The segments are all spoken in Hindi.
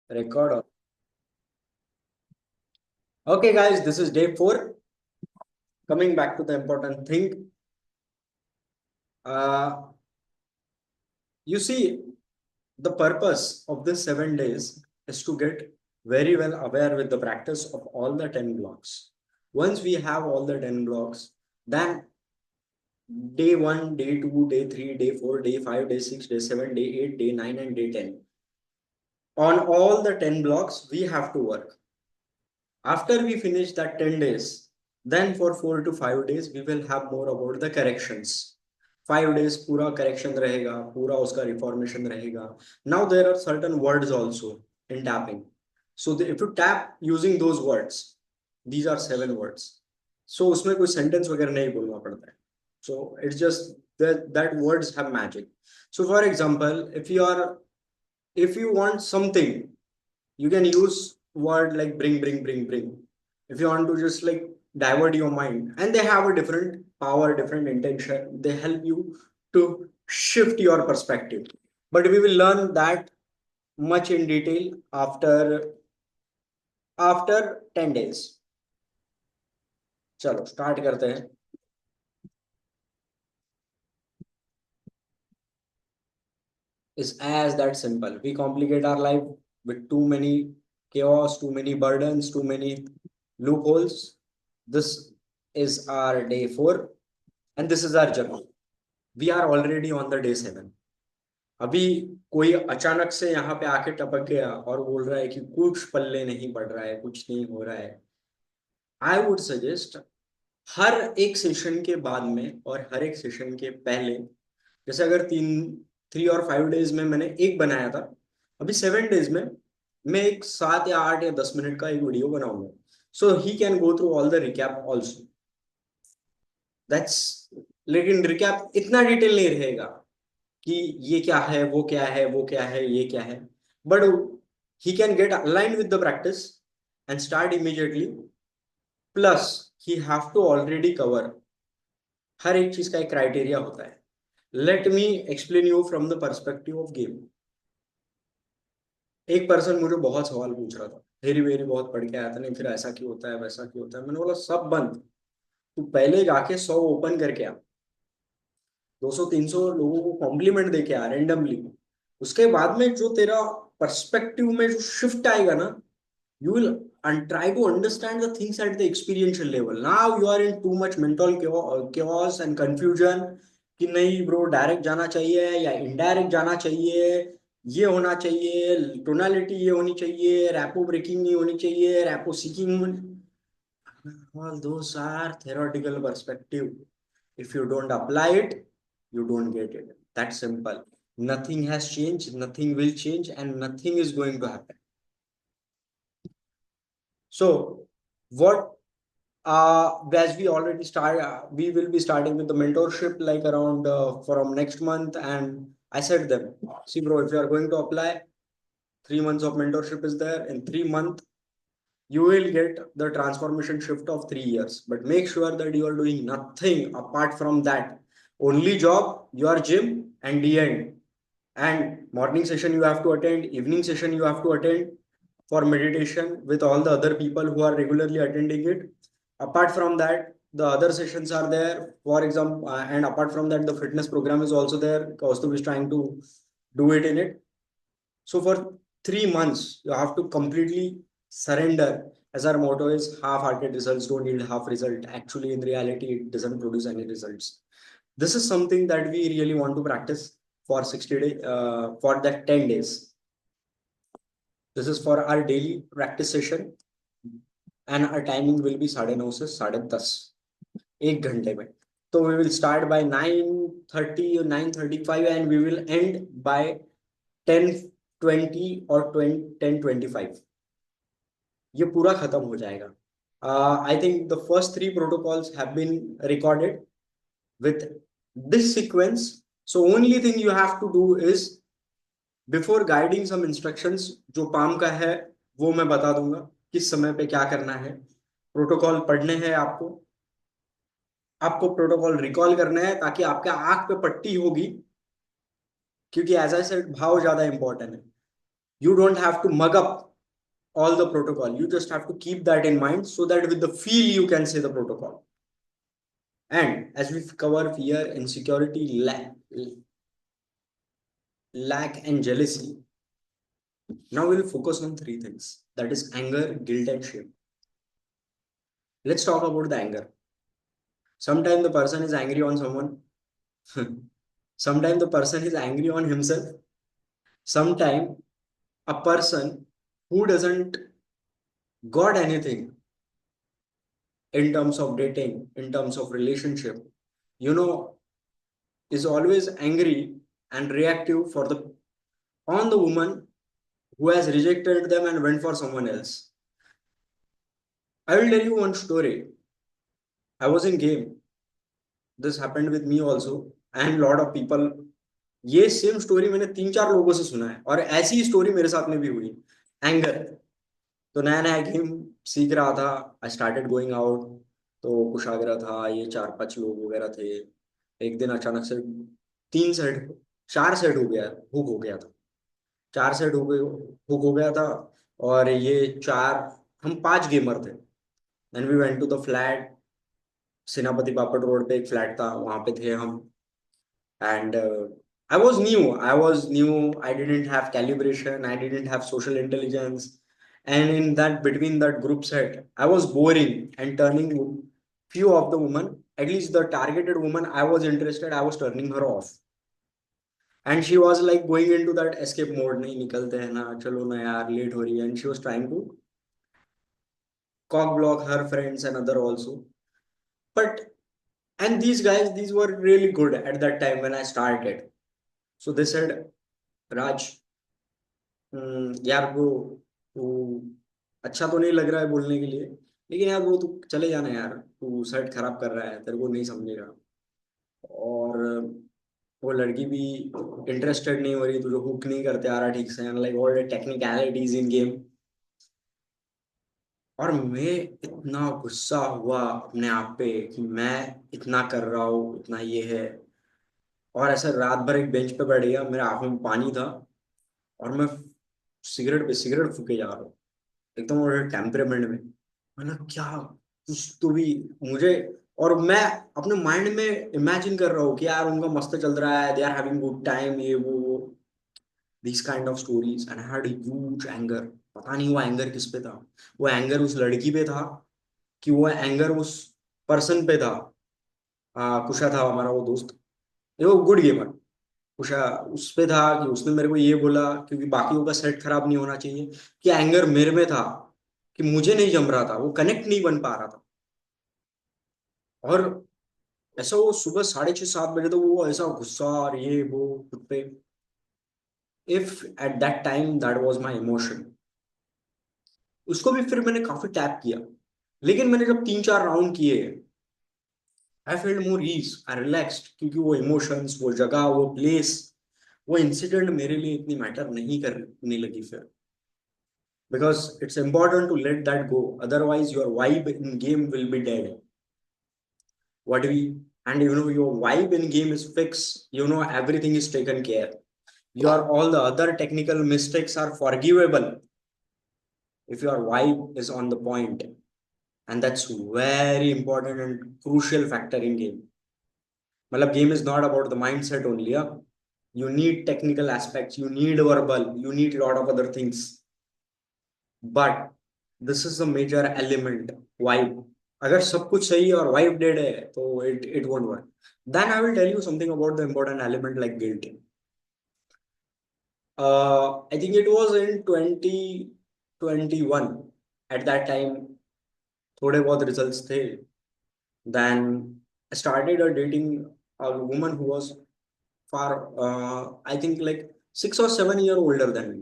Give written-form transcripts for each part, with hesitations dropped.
Record. Okay, guys, this is day 4. Coming back to the important thing. Uh, you see, the purpose of this 7 days is to get very well aware with the practice of all the 10 blocks. Once we have all the 10 blocks, then day 1, day 2, day 3, day 4, day 5, day 6, day 7, day 8, day 9, and day 10. On all the 10 blocks, we have to work. After we finish that 10 days, then for 4 to 5 days, we will have more about the corrections. 5 days पूरा correction रहेगा, पूरा उसका reformation रहेगा. Now there are certain words also in tapping. So if you tap using those words, these are 7 words. So उसमें कोई sentence वगैरह नहीं बोलना पड़ता है. So it's just that words have magic. So for example, if you want something, you can use word like bring. If you want to just like divert your mind, and they have a different power, different intention, they help you to shift your perspective. But we will learn that much in detail after 10 days. चलो स्टार्ट करते हैं. Is as that simple. We complicate our life with too many chaos, too many burdens, too many loopholes. This is our day 4, and this is our journey. We are already on the day 7. अभी कोई अचानक से यहाँ पे आके टपक गया और बोल रहा है कि कुछ पल्ले नहीं पड़ रहा है, कुछ नहीं हो रहा है. आई वुड सजेस्ट हर एक सेशन के बाद में और हर एक सेशन के पहले, जैसे अगर 3 और 5 डेज में मैंने एक बनाया था, अभी 7 डेज में मैं एक 7 या 8 या 10 मिनट का एक वीडियो बनाऊंगा. So he can go through all the recap also. That's लेकिन रिकैप इतना डिटेल नहीं रहेगा कि ये क्या है, वो क्या है, वो क्या है, ये क्या है. But he can get aligned with the practice and start immediately. Plus he have to already cover. हर एक चीज का एक क्राइटेरिया होता है. Let me explain you from the perspective of game. एक पर्सन मुझे बहुत सवाल पूछ रहा था, वेरी वेरी बहुत पढ़ के आया था, नहीं फिर ऐसा क्यों होता है, वैसा क्यों होता है. मैंने बोला सब बंद, तू पहले जाके 100 ओपन करके आ, 200-300 लोगों को कॉम्प्लीमेंट देके आ रेंडमली. उसके बाद में जो तेरा पर्सपेक्टिव में जो शिफ्ट आएगा ना, you will and try to understand the things at the experiential level. Now you are in too much mental chaos and confusion कि नहीं ब्रो डायरेक्ट जाना चाहिए या इनडायरेक्ट जाना चाहिए, ये होना चाहिए, टोनालिटी ये होनी चाहिए, रैपो ब्रेकिंग नहीं होनी चाहिए, rapport seeking. All those are theoretical perspective. If you don't apply it, you don't get it. That simple. Nothing has changed, nothing will change, and nothing is going to happen. So, what as we already start, we will be starting with the mentorship like around from next month. And I said them, see, bro, if you are going to apply, 3 months of mentorship is there. In 3 months, you will get the transformation shift of 3 years. But make sure that you are doing nothing apart from that. Only job, your gym, and the end. And morning session you have to attend, evening session you have to attend for meditation with all the other people who are regularly attending it. Apart from that, the other sessions are there, for example, and apart from that, the fitness program is also there. Kaustubh is trying to do it in it. So for 3 months, you have to completely surrender. As our motto is, half-hearted results don't yield half result. Actually, in reality, it doesn't produce any results. This is something that we really want to practice for 60 days, for that 10 days. This is for our daily practice session, and our timing will be 9:30 से 10:30, 1 घंटे में. So we will start by 9:30 or 9:35 and we will end by 10:20 or 10:25. ये पूरा खत्म हो जाएगा. I think the first 3 protocols have been recorded with this sequence. So only thing you have to do is before guiding some instructions, जो पाम का है वो मैं बता दूंगा किस समय पे क्या करना है. प्रोटोकॉल पढ़ने हैं आपको, आपको प्रोटोकॉल रिकॉल करना है ताकि आपके आंख पे पट्टी होगी, क्योंकि एज आई सेड भाव ज्यादा इंपॉर्टेंट है. You don't have to mug up all the protocol. You just have to keep that in mind so that with the feel you can say the protocol. And as we cover fear, insecurity, lack, and jealousy, now we'll focus on three things, that is anger, guilt, and shame. Let's talk about the anger. Sometimes the person is angry on someone. Sometimes the person is angry on himself. Sometimes a person who doesn't got anything in terms of dating, in terms of relationship, you know, is always angry and reactive for the on the woman who has rejected them and went for someone else. I will tell you one story. I was in game. This happened with me also, and lot of people. ये सेम स्टोरी मैंने तीन चार लोगों से सुना है और ऐसी ही स्टोरी मेरे साथ में भी हुई. एंगर. तो नया नया गेम सीख रहा था. I started going out. तो कुशागरा था, ये चार पांच लोग वगैरह थे. एक दिन अचानक से तीन सेट, चार सेट हो गया, हुक हो गया था. चार सेट हो गए, हुक हो गया था. और ये चार, हम पांच गेमर थे. And we went to the flat. Senapati Bapat road पे एक फ्लैट था, वहां पे थे हम. And I was new. I didn't have calibration, I didn't have social intelligence. And in that, between that group set, I was boring and turning few of the women, at least the targeted woman I was interested, I was turning her off. And she was like going into that escape mode, नहीं निकलते हैं ना, चलो ना यार, लेट हो रही है. And she was trying to cock block her friends and other also. But and these guys, these were really good at that time when I started. So they said, Raj, यार वो तू अच्छा तो नहीं लग रहा है बोलने के लिए, लेकिन यार वो तू चले जाना यार, तू शर्ट खराब कर रहा है, तेरे को नहीं समझेगा. और वो लड़की भी इंटरेस्टेड नहीं हो रही, तुझे हुक नहीं करते आ रहा ठीक से, like all the technicalities in game. और मैं इतना गुस्सा हुआ अपने आप पे कि मैं इतना कर रहा हूँ, इतना ये है. और ऐसे रात भर एक बेंच पे बैठ गया, मेरे आंखों में पानी था. और मैं सिगरेट पे सिगरेट फूके जा रहा हूँ, एकदम और टेम्परेमेंट में. मैंने क्या, कुछ तो भी मुझे. और मैं अपने माइंड में इमेजिन कर रहा हूँ कि यार उनका मस्त चल रहा है, they are having good time, ये वो this kind of stories. And I had huge anger. पता नहीं वो एंगर किस पे था. वो एंगर उस लड़की पे था कि वो एंगर उस पर्सन पे था. कुशा था हमारा वो दोस्त, ये वो गुड गेमर. कुशा उस पे था कि उसने मेरे को ये बोला, क्योंकि बाकियों का सेट खराब नहीं होना चाहिए, कि एंगर मेरे में था कि मुझे नहीं जम रहा था, वो कनेक्ट नहीं बन पा रहा था. और ऐसा वो सुबह 6:30 7 बजे तो वो ऐसा गुस्सा और ये वो खुद पे. If at that time that was my emotion. उसको भी फिर मैंने काफी टैप किया. लेकिन मैंने जब तीन चार राउंड किए, आई फील्ड मोर ईज, आई रिलैक्स्ड, क्योंकि वो इमोशंस, वो जगह, वो प्लेस, वो इंसिडेंट मेरे लिए इतनी मैटर नहीं करने लगी फिर. Because it's important to let that go. Otherwise, your vibe in game will be dead. What we and your vibe in game is fixed. Everything is taken care. Your all the other technical mistakes are forgivable if your vibe is on the point, and that's very important and crucial factor in game. Matlab, game is not about the mindset only. Yeah? You need technical aspects. You need verbal. You need a lot of other things. But this is a major element, vibe. अगर सब कुछ सही है और वाइब डेड है तो it won't work. Then I will tell you something about the important element like guilt. I think it was in 2021. At that time, थोड़े बहुत results थे. Then I started dating a woman who was far, I think like 6 or 7 years older than me.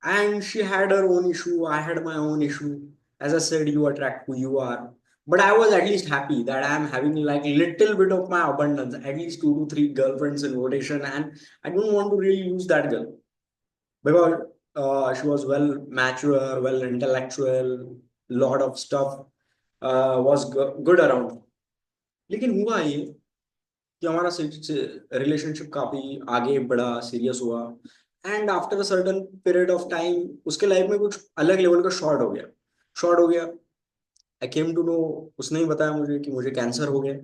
And she had her own issue, I had my own issue. As I said, you attract who you are. But I was at least happy that I am having like little bit of my abundance, at least 2 to 3 girlfriends in rotation. And I don't want to really lose that girl because she was well mature, well intellectual, lot of stuff was good around. लेकिन हुआ ये कि हमारा रिलेशनशिप काफी आगे बढ़ा, सीरियस हुआ. And after a certain period of time उसके लाइफ में कुछ अलग लेवल का शॉर्ट हो गया। आई केम टू नो, उसने ही बताया मुझे कि मुझे कैंसर हो गया।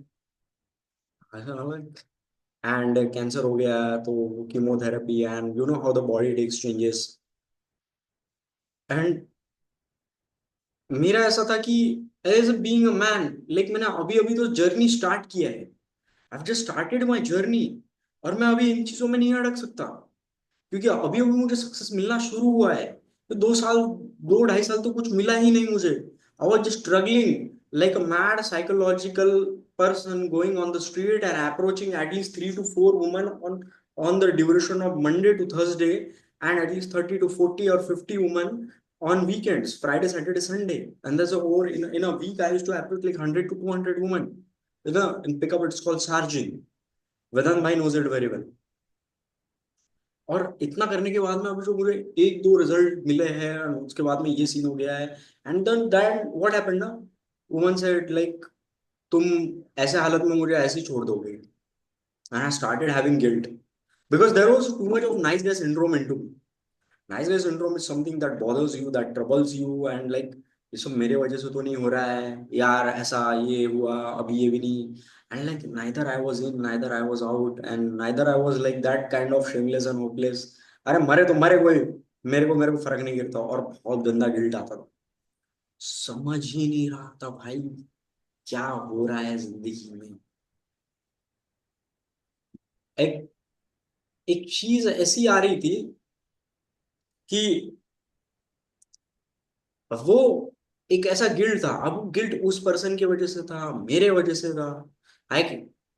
एंड कैंसर हो गया तो chemotherapy and you know how the body takes changes. And मेरा ऐसा था कि as being a man, like मैंने अभी अभी तो जर्नी स्टार्ट किया है। I just started my journey, और मैं अभी इन चीजों में नहीं अड़क सकता, क्योंकि अभी अभी मुझे सक्सेस मिलना शुरू हुआ है। तो 2 साल, 2 ढाई साल तो कुछ मिला ही नहीं मुझे। I was just struggling like a mad psychological person going on the street and approaching at least 3 to 4 women on the duration of Monday to Thursday, and at least 30 to 40 or 50 women on weekends, Friday, Saturday, Sunday. And there's a whole in a week I used to approach like 100 to 200 women. In pickup it's called sarging. Vedant bhai knows it very well. और इतना करने के बाद में अभी जो मुझे एक दो रिजल्ट मिले हैं and उसके बाद में ये सीन हो गया है। And then that what happened ना, वुमन सेड लाइक तुम ऐसे हालत में मुझे ऐसे ही छोड़ दोगे। And I started having guilt because there was too much of nice guy syndrome into me. Nice guy syndrome is something that bothers you, that troubles you, and like ये सब मेरे वजह से तो नहीं हो रहा है यार, ऐसा ये हुआ अभी ये भी नहीं। And like neither I was in, neither I was out, and neither I was like that kind of shameless and hopeless. अरे मरे तो मरे, कोई मेरे को फर्क नहीं गिरता, और बहुत गंदा गिल्ट आता था। समझ ही नहीं रहा था भाई क्या हो रहा है जिंदगी में। एक एक चीज ऐसी आ रही थी कि वो एक ऐसा गिल्ट था। अब वो गिल्ट उस पर्सन की वजह से था, मेरे वजह से था। I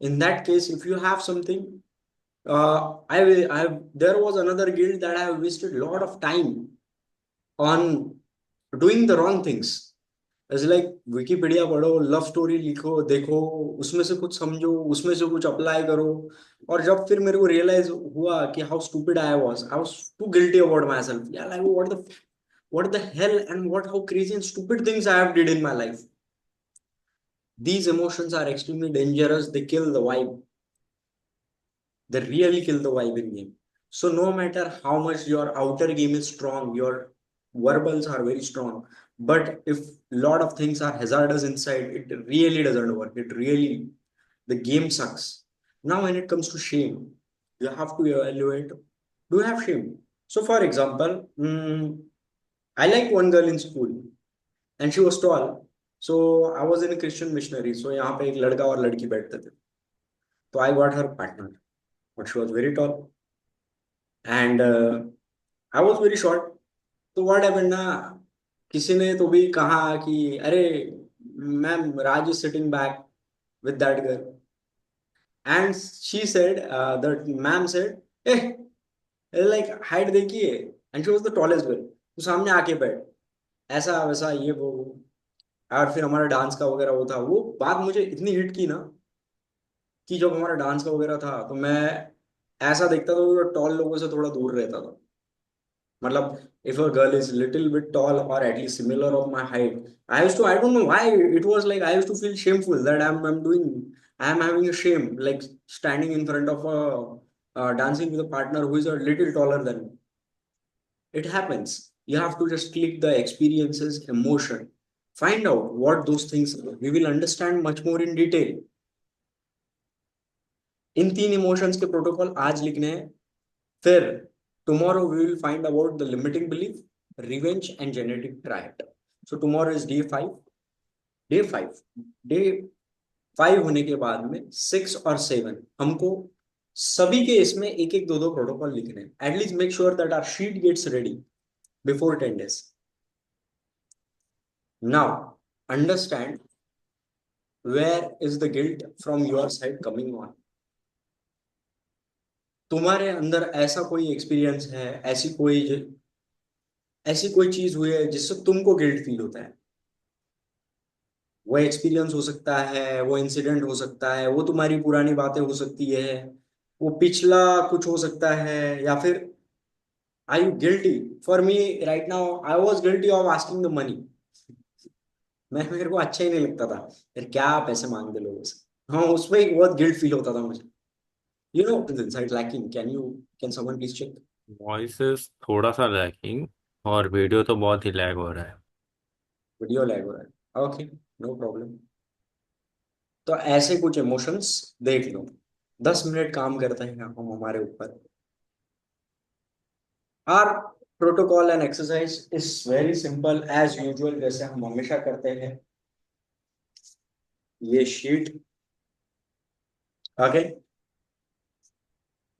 in that case if you have something, I there was another guilt that I have wasted lot of time on doing the wrong things. It's like Wikipedia पढ़ो, लव स्टोरी लिखो, देखो, उसमें से कुछ समझो, उसमें से कुछ अप्लाई करो। और जब फिर मेरे को रियलाइज हुआ कि how stupid I was too guilty about myself, यार like what the hell and what how crazy and stupid things I have did in my life. These emotions are extremely dangerous. They kill the vibe. They really kill the vibe in game. So no matter how much your outer game is strong, your verbals are very strong. But if lot of things are hazardous inside, it really doesn't work. It really, the game sucks. Now when it comes to shame, you have to evaluate. Do you have shame? So for example, I like one girl in school and she was tall. So I was in a Christian missionary. So यहाँ पे एक लड़का और लड़की बैठते थे. तो I got her partner, but she was very tall and I was very short. तो what happened ना, किसी ने तो भी कहा कि अरे ma'am, Raj is sitting back with that girl, and she said, the ma'am said, eh, like height देखिए, and she was the tallest girl. तो सामने आके बैठ, ऐसा वैसा ये वो। और फिर हमारा डांस का वगैरह वो था, वो बात मुझे इतनी हिट की ना कि जब हमारा डांस का वगैरह था तो मैं ऐसा देखता था तो टॉल लोगों से थोड़ा दूर रहता था। मतलब if a girl is little bit tall or at least similar of my height, I don't know why it was like I used to feel shameful that I'm having a shame like standing in front of a dancing with a partner who is a little taller than me. It happens. You have to just click the experiences, emotion, find out what those things are. We will understand much more in detail. इन तीन इमोशंस के प्रोटोकॉल आज लिखने हैं, फिर tomorrow we will find about the limiting belief, revenge and genetic triad. So tomorrow is day 5 day 5 होने के बाद में 6 और 7 हमको सभी के इसमें एक एक दो दो प्रोटोकॉल लिखने हैं। At least make sure that our sheet gets ready before 10 days. Now understand where is the guilt from your side coming on. तुम्हारे अंदर ऐसा कोई एक्सपीरियंस है, ऐसी कोई चीज हुई है जिससे तुमको गिल्ट फील होता है। वो एक्सपीरियंस हो सकता है, वो इंसिडेंट हो सकता है, वो तुम्हारी पुरानी बातें हो सकती है, वो पिछला कुछ हो सकता है, या फिर I you guilty. For me right now I was guilty of asking the money. मेरे को अच्छा ही नहीं लगता था यार, क्या पैसे मांगते लोगों से। हाँ, उसमें एक बहुत गिल्ट फील होता था मुझे। You know, inside lacking. Can someone please check? Voice थोड़ा सा लैगिंग, और वीडियो तो बहुत ही लैग हो रहा है। वीडियो लैग हो रहा है, ओके, नो प्रॉब्लम। तो ऐसे कुछ इमोशंस देख लो, 10 मिनट काम करते हैं हम हमारे ऊपर। Our protocol and exercise is very simple as usual, जैसे हम हमेशा करते हैं। ये शीट, ओके,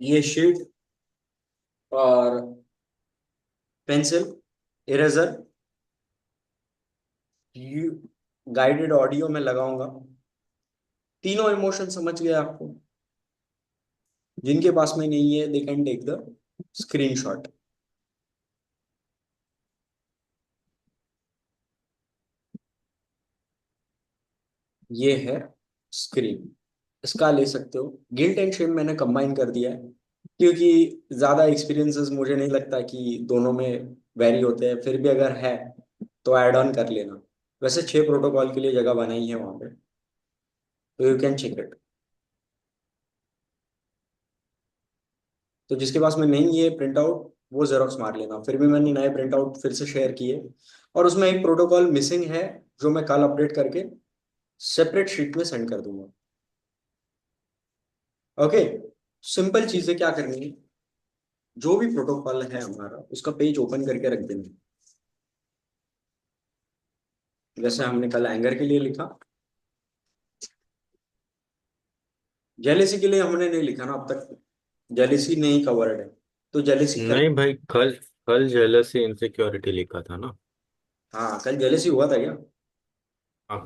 ये शीट और pencil, eraser, you guided audio में लगाऊंगा। तीनों इमोशन समझ गए आपको? जिनके पास में नहीं है they can take the screenshot. ये है स्क्रीन, इसका ले सकते हो। गिल्ट एंड शेम मैंने कंबाइन कर दिया है, क्योंकि ज्यादा एक्सपीरियंसेस मुझे नहीं लगता कि दोनों में वेरी होते हैं। फिर भी अगर है तो ऐड ऑन कर लेना। वैसे 6 प्रोटोकॉल के लिए जगह बनाई है वहां पे, तो यू कैन चेक इट। तो जिसके पास में नहीं है प्रिंट आउट, वो जेरोक्स मार लेना। फिर भी मैंने नए प्रिंट आउट फिर से शेयर किए, और उसमें एक प्रोटोकॉल मिसिंग है जो मैं कल अपडेट करके सेपरेट शीट में सेंड कर दूंगा। ओके, सिंपल चीजें क्या करनी है, जो भी प्रोटोकॉल है हमारा उसका पेज ओपन करके रख देंगे। जैसे हमने कल एंगर के लिए लिखा, जेलेसी के लिए हमने नहीं लिखा ना अब तक, जेलेसी नहीं कवर्ड है, तो जेलेसी कर। नहीं भाई, कल कल जेलसी इनसिक्योरिटी लिखा था ना। हाँ, कल जेलेसी हुआ था क्या?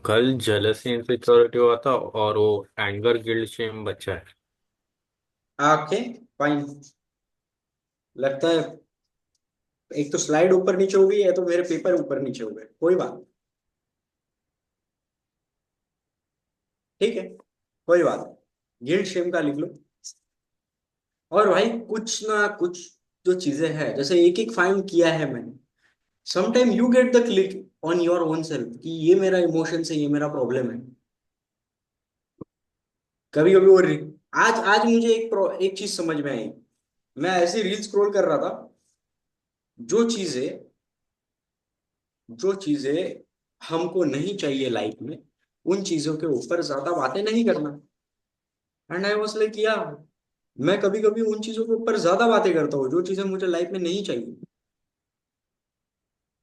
कल जेलसी इनसिक्योरिटी हुआ था, और वो एंगर गिल्ड शेम बचा है। Okay, fine. लगता है एक तो स्लाइड ऊपर नीचे हो गई है, तो मेरे पेपर ऊपर नीचे हो गए, कोई बात नहीं, ठीक है, कोई बात नहीं। गिल्ड शेम का लिख लो। और भाई कुछ ना कुछ जो चीजें हैं, जैसे एक एक फाइंड किया है मैंने, sometime you get the click on your own self कि ये मेरा इमोशन है, ये मेरा प्रॉब्लम है। कभी कभी आज आज मुझे एक चीज समझ में आई। मैं ऐसे रील स्क्रॉल कर रहा था। जो चीजें जो चीजें हमको नहीं चाहिए लाइफ में, उन चीजों के ऊपर ज्यादा बातें नहीं करना। एंड आई वाज लाइक, या मैं कभी कभी उन चीजों के ऊपर ज्यादा बातें करता हूँ जो चीजें मुझे लाइफ में नहीं चाहिए।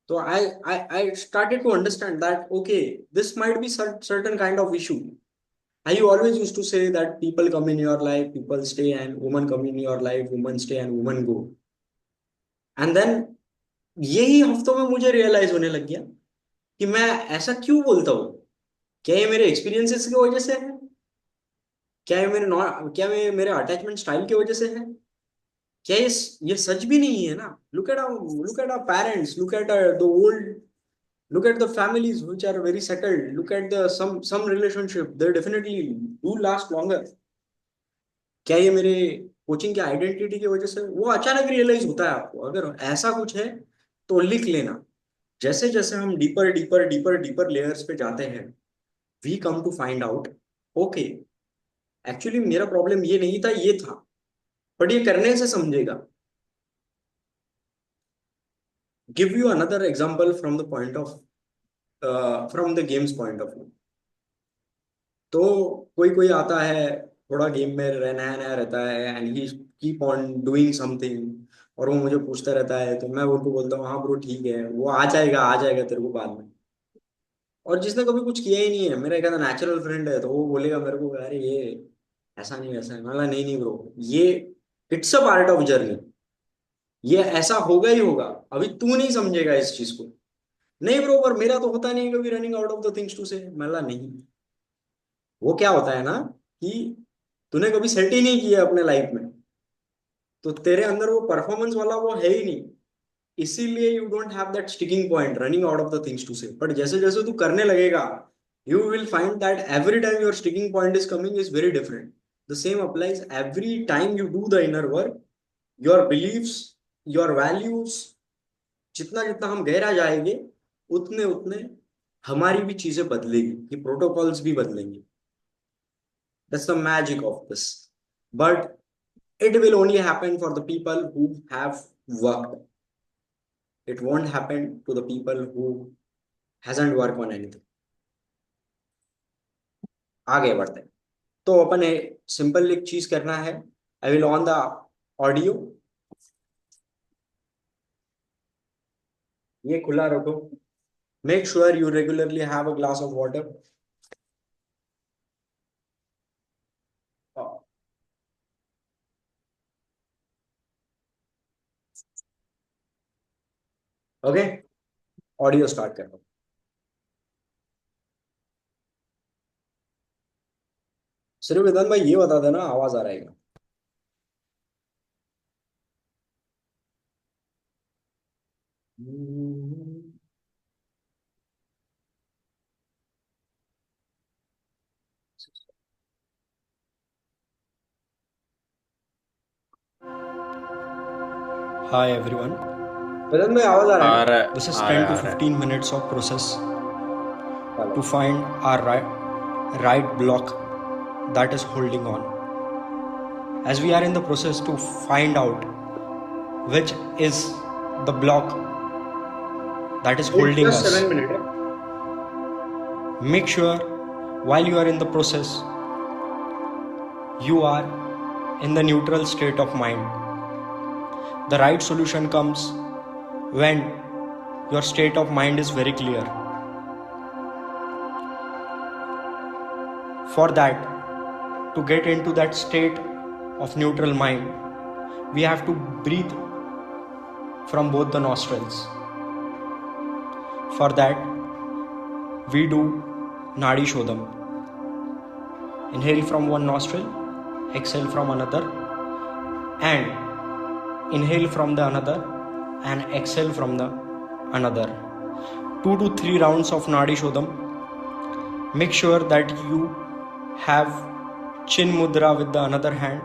तो I started to understand that okay, this might be certain kind of issue. I always used to say that people come in your life, people stay, and women come in your life, women stay and women go. And then यही हफ्तों में मुझे रियलाइज होने लग गया कि मैं ऐसा क्यों बोलता हूँ। क्या ये मेरे एक्सपीरियंसेस की वजह से है? क्या ये मेरे अटैचमेंट स्टाइल की वजह से है? क्या ये सच भी नहीं है ना? Look at our parents, look at the old, look at the families which are very settled, look at the some relationship, they definitely do last longer. क्या ये मेरे कोचिंग की आइडेंटिटी की वजह से? वो अचानक रियलाइज होता है आपको। अगर ऐसा कुछ है तो लिख लेना। जैसे जैसे हम deeper deeper deeper deeper layers पे जाते हैं, we come to find out, okay, actually मेरा प्रॉब्लम ये नहीं था, ये था। बट ये करने से समझेगा। Give you another example from the point of from the games point of view. तो कोई कोई आता है, थोड़ा गेम में नया नया रहता है, and he keep on doing something, और वो मुझे पूछता रहता है, तो मैं उनको बोलता हूँ हाँ ब्रो ठीक है, वो आ जाएगा तेरे को बाद में। और जिसने कभी कुछ किया ही नहीं है, मेरा एक नेचुरल फ्रेंड है, तो वो बोलेगा मेरे को, अरे ये ऐसा नहीं वैसा है। मैं बोला, नहीं नहीं ब्रो, ये it's a part of journey, ये ऐसा होगा ही होगा। अभी तू नहीं समझेगा इस चीज को। नहीं ब्रो, पर मेरा तो होता नहीं है कभी running out of the things to say. मैं बोला, नहीं, वो क्या होता है ना कि तूने कभी सेट ही नहीं किया अपने लाइफ में, तो तेरे अंदर वो परफॉर्मेंस वाला वो है ही नहीं। इसीलिए you don't have that sticking point running out of the things to say. But जैसे जैसे तू करने लगेगा, you will find that every time your sticking point is coming is very different. The same applies every time you do the inner work, your beliefs, your values, जितना जितना हम गहरा जाएंगे, उतने उतने हमारी भी चीजें बदलेगी, ये प्रोटोकॉल्स भी बदलेंगे। That's the magic of this. But It will only happen for the people who have worked. It won't happen to the people who hasn't worked on anything. आगे बढ़ते हैं। तो अपन सिंपल एक चीज करना है। I will on the audio, ये खुला रखो। Make sure you regularly have a glass of water. Okay, audio start कर दो। सिर्फ वेदांत भाई ये बता देना आवाज आ रहा है क्या? Hi everyone. वेदांत भाई आवाज आ रहा है आ ना? रहा है This is आ 10 रहा है to आ रहा है 15 minutes of process to find our right block that is holding on. As we are in the process to find out which is the block that is holding just us, 7 minutes make sure while you are in the process, you are in the neutral state of mind. The right solution comes when your state of mind is very clear. For that, to get into that state of neutral mind, we have to breathe from both the nostrils. For that, we do Nadi Shodham. Inhale from one nostril, exhale from another, and inhale from the another and exhale from the another. 2 to 3 rounds of Nadi Shodham. Make sure that you have chin mudra with the another hand,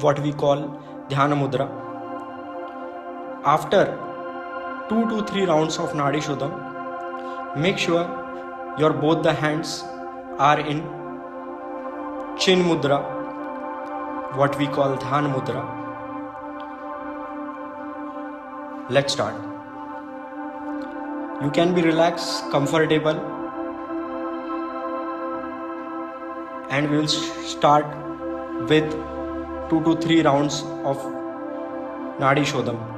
what we call dhyana mudra. After 2 to 3 rounds of Nadi Shodham, make sure your both the hands are in chin mudra, what we call dhyana mudra. Let's start. You can be relaxed, comfortable, and we will start with 2 to 3 rounds of Nadi Shodham.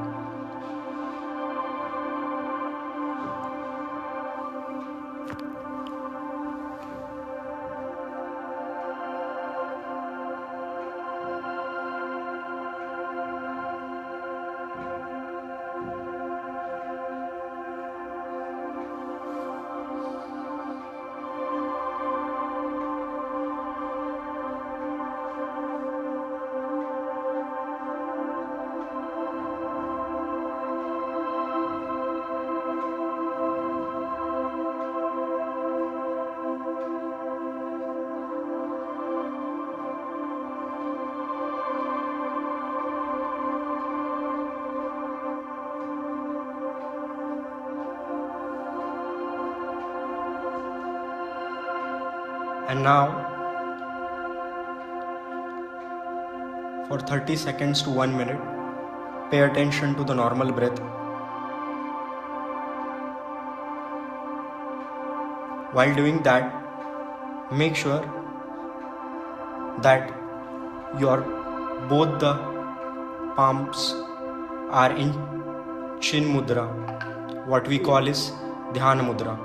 And now, for 30 seconds to 1 minute, pay attention to the normal breath. While doing that, make sure that your both the palms are in chin mudra, what we call is dhyana mudra,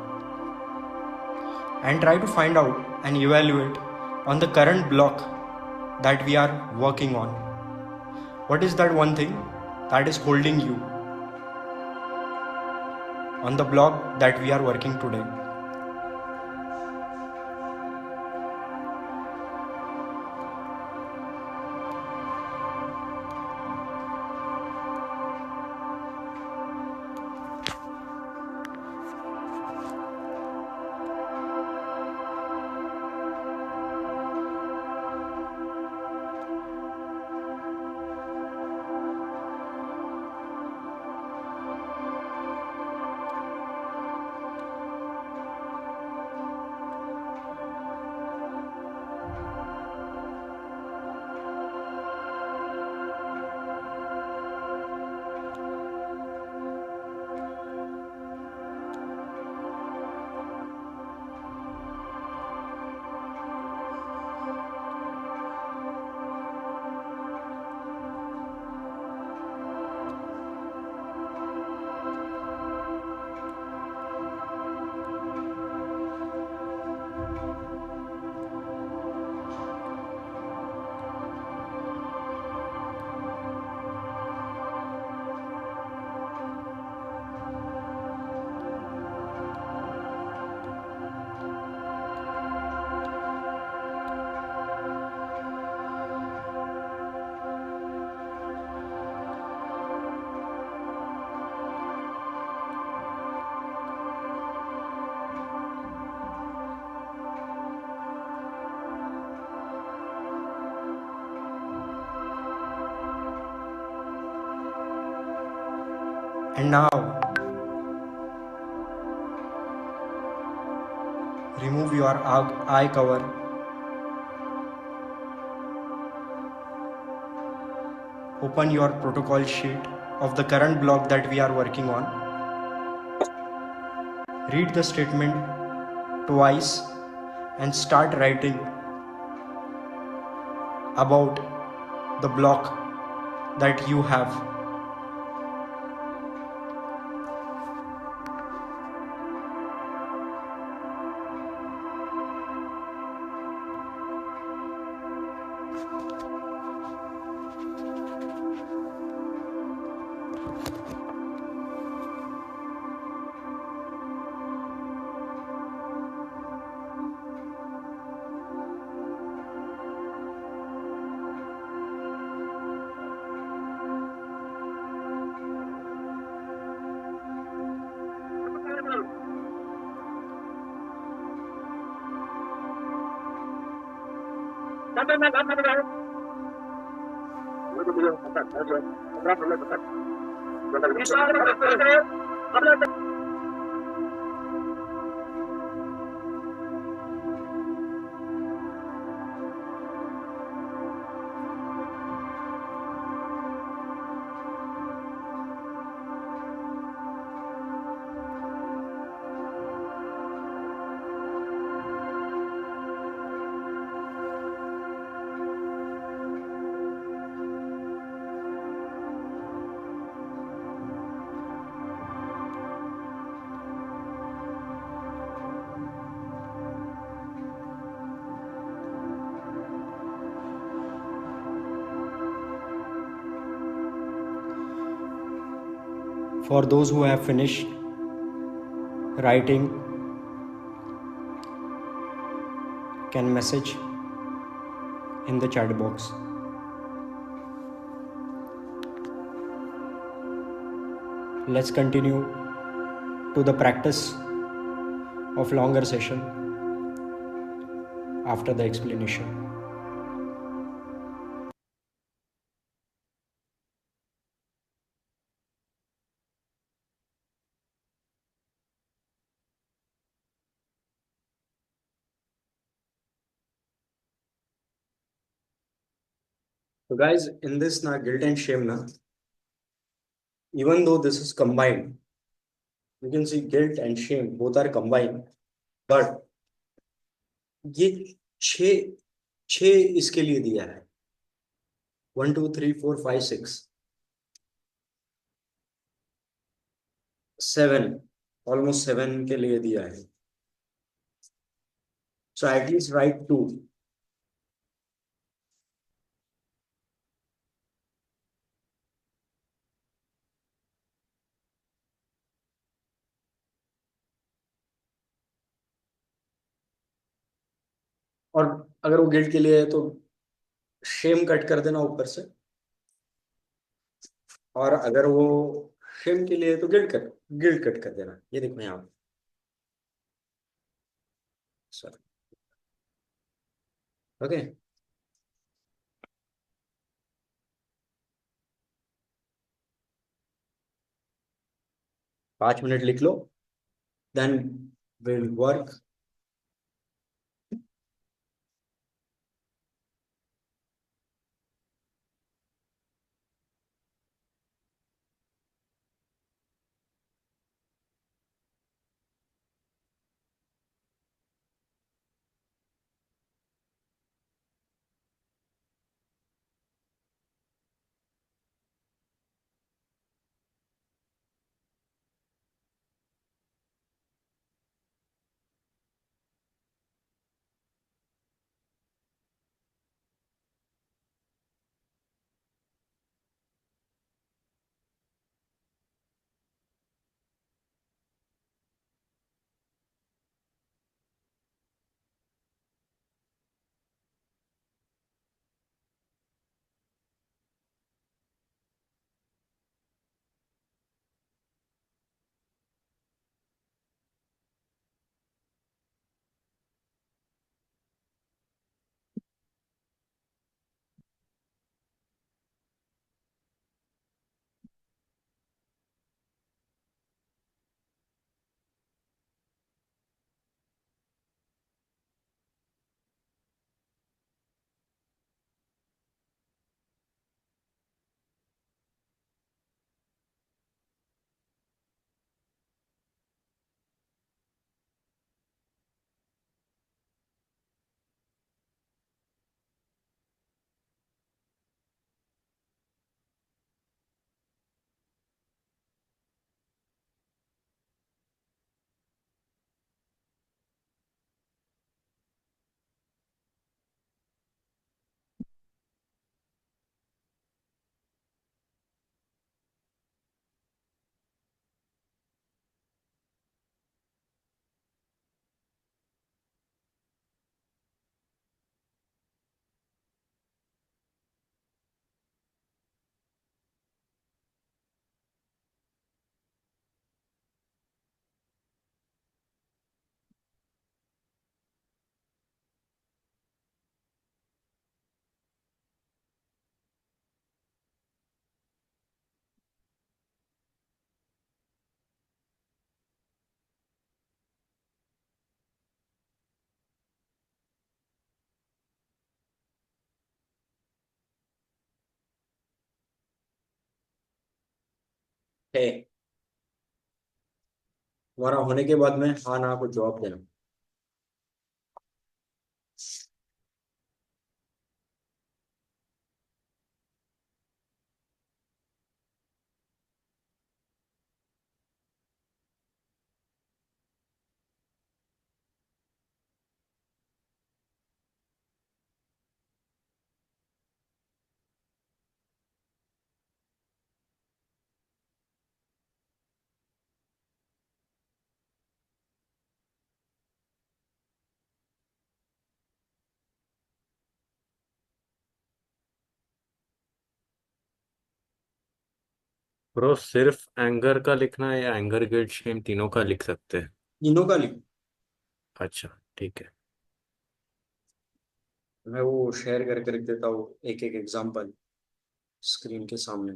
and try to find out and evaluate on the current block that we are working on. What is that one thing that is holding you on the block that we are working today? And now remove your eye cover. Open your protocol sheet of the current block that we are working on. Read the statement twice and start writing about the block that you have. For those who have finished writing, can message in the chat box. Let's continue to the practice of longer session after the explanation. So guys, in this na guilt and shame na, even though this is combined, you can see guilt and shame both are combined, but ये छः छः इसके लिए दिया है 1 2 3 4 5 6 7 ऑलमोस्ट 7 के लिए दिया है. So at least write 2. और अगर वो गिल्ट के लिए है तो शेम कट कर देना ऊपर से, और अगर वो शेम के लिए है तो गिल्ट कट कर देना. ये देखो यहाँ सर. ओके. 5 मिनट लिख लो, देन विल वर्क. है। तुम्हारा होने के बाद में हाँ ना कुछ जवाब देना। ब्रो सिर्फ एंगर का लिखना है या एंगर गिल्ट शेम तीनों का लिख सकते हैं? तीनों का लिखो। अच्छा, ठीक है। मैं वो शेयर करके रख देता हूँ एक एक एग्जांपल स्क्रीन के सामने।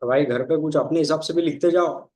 तो भाई घर पे कुछ अपने हिसाब से भी लिखते जाओ।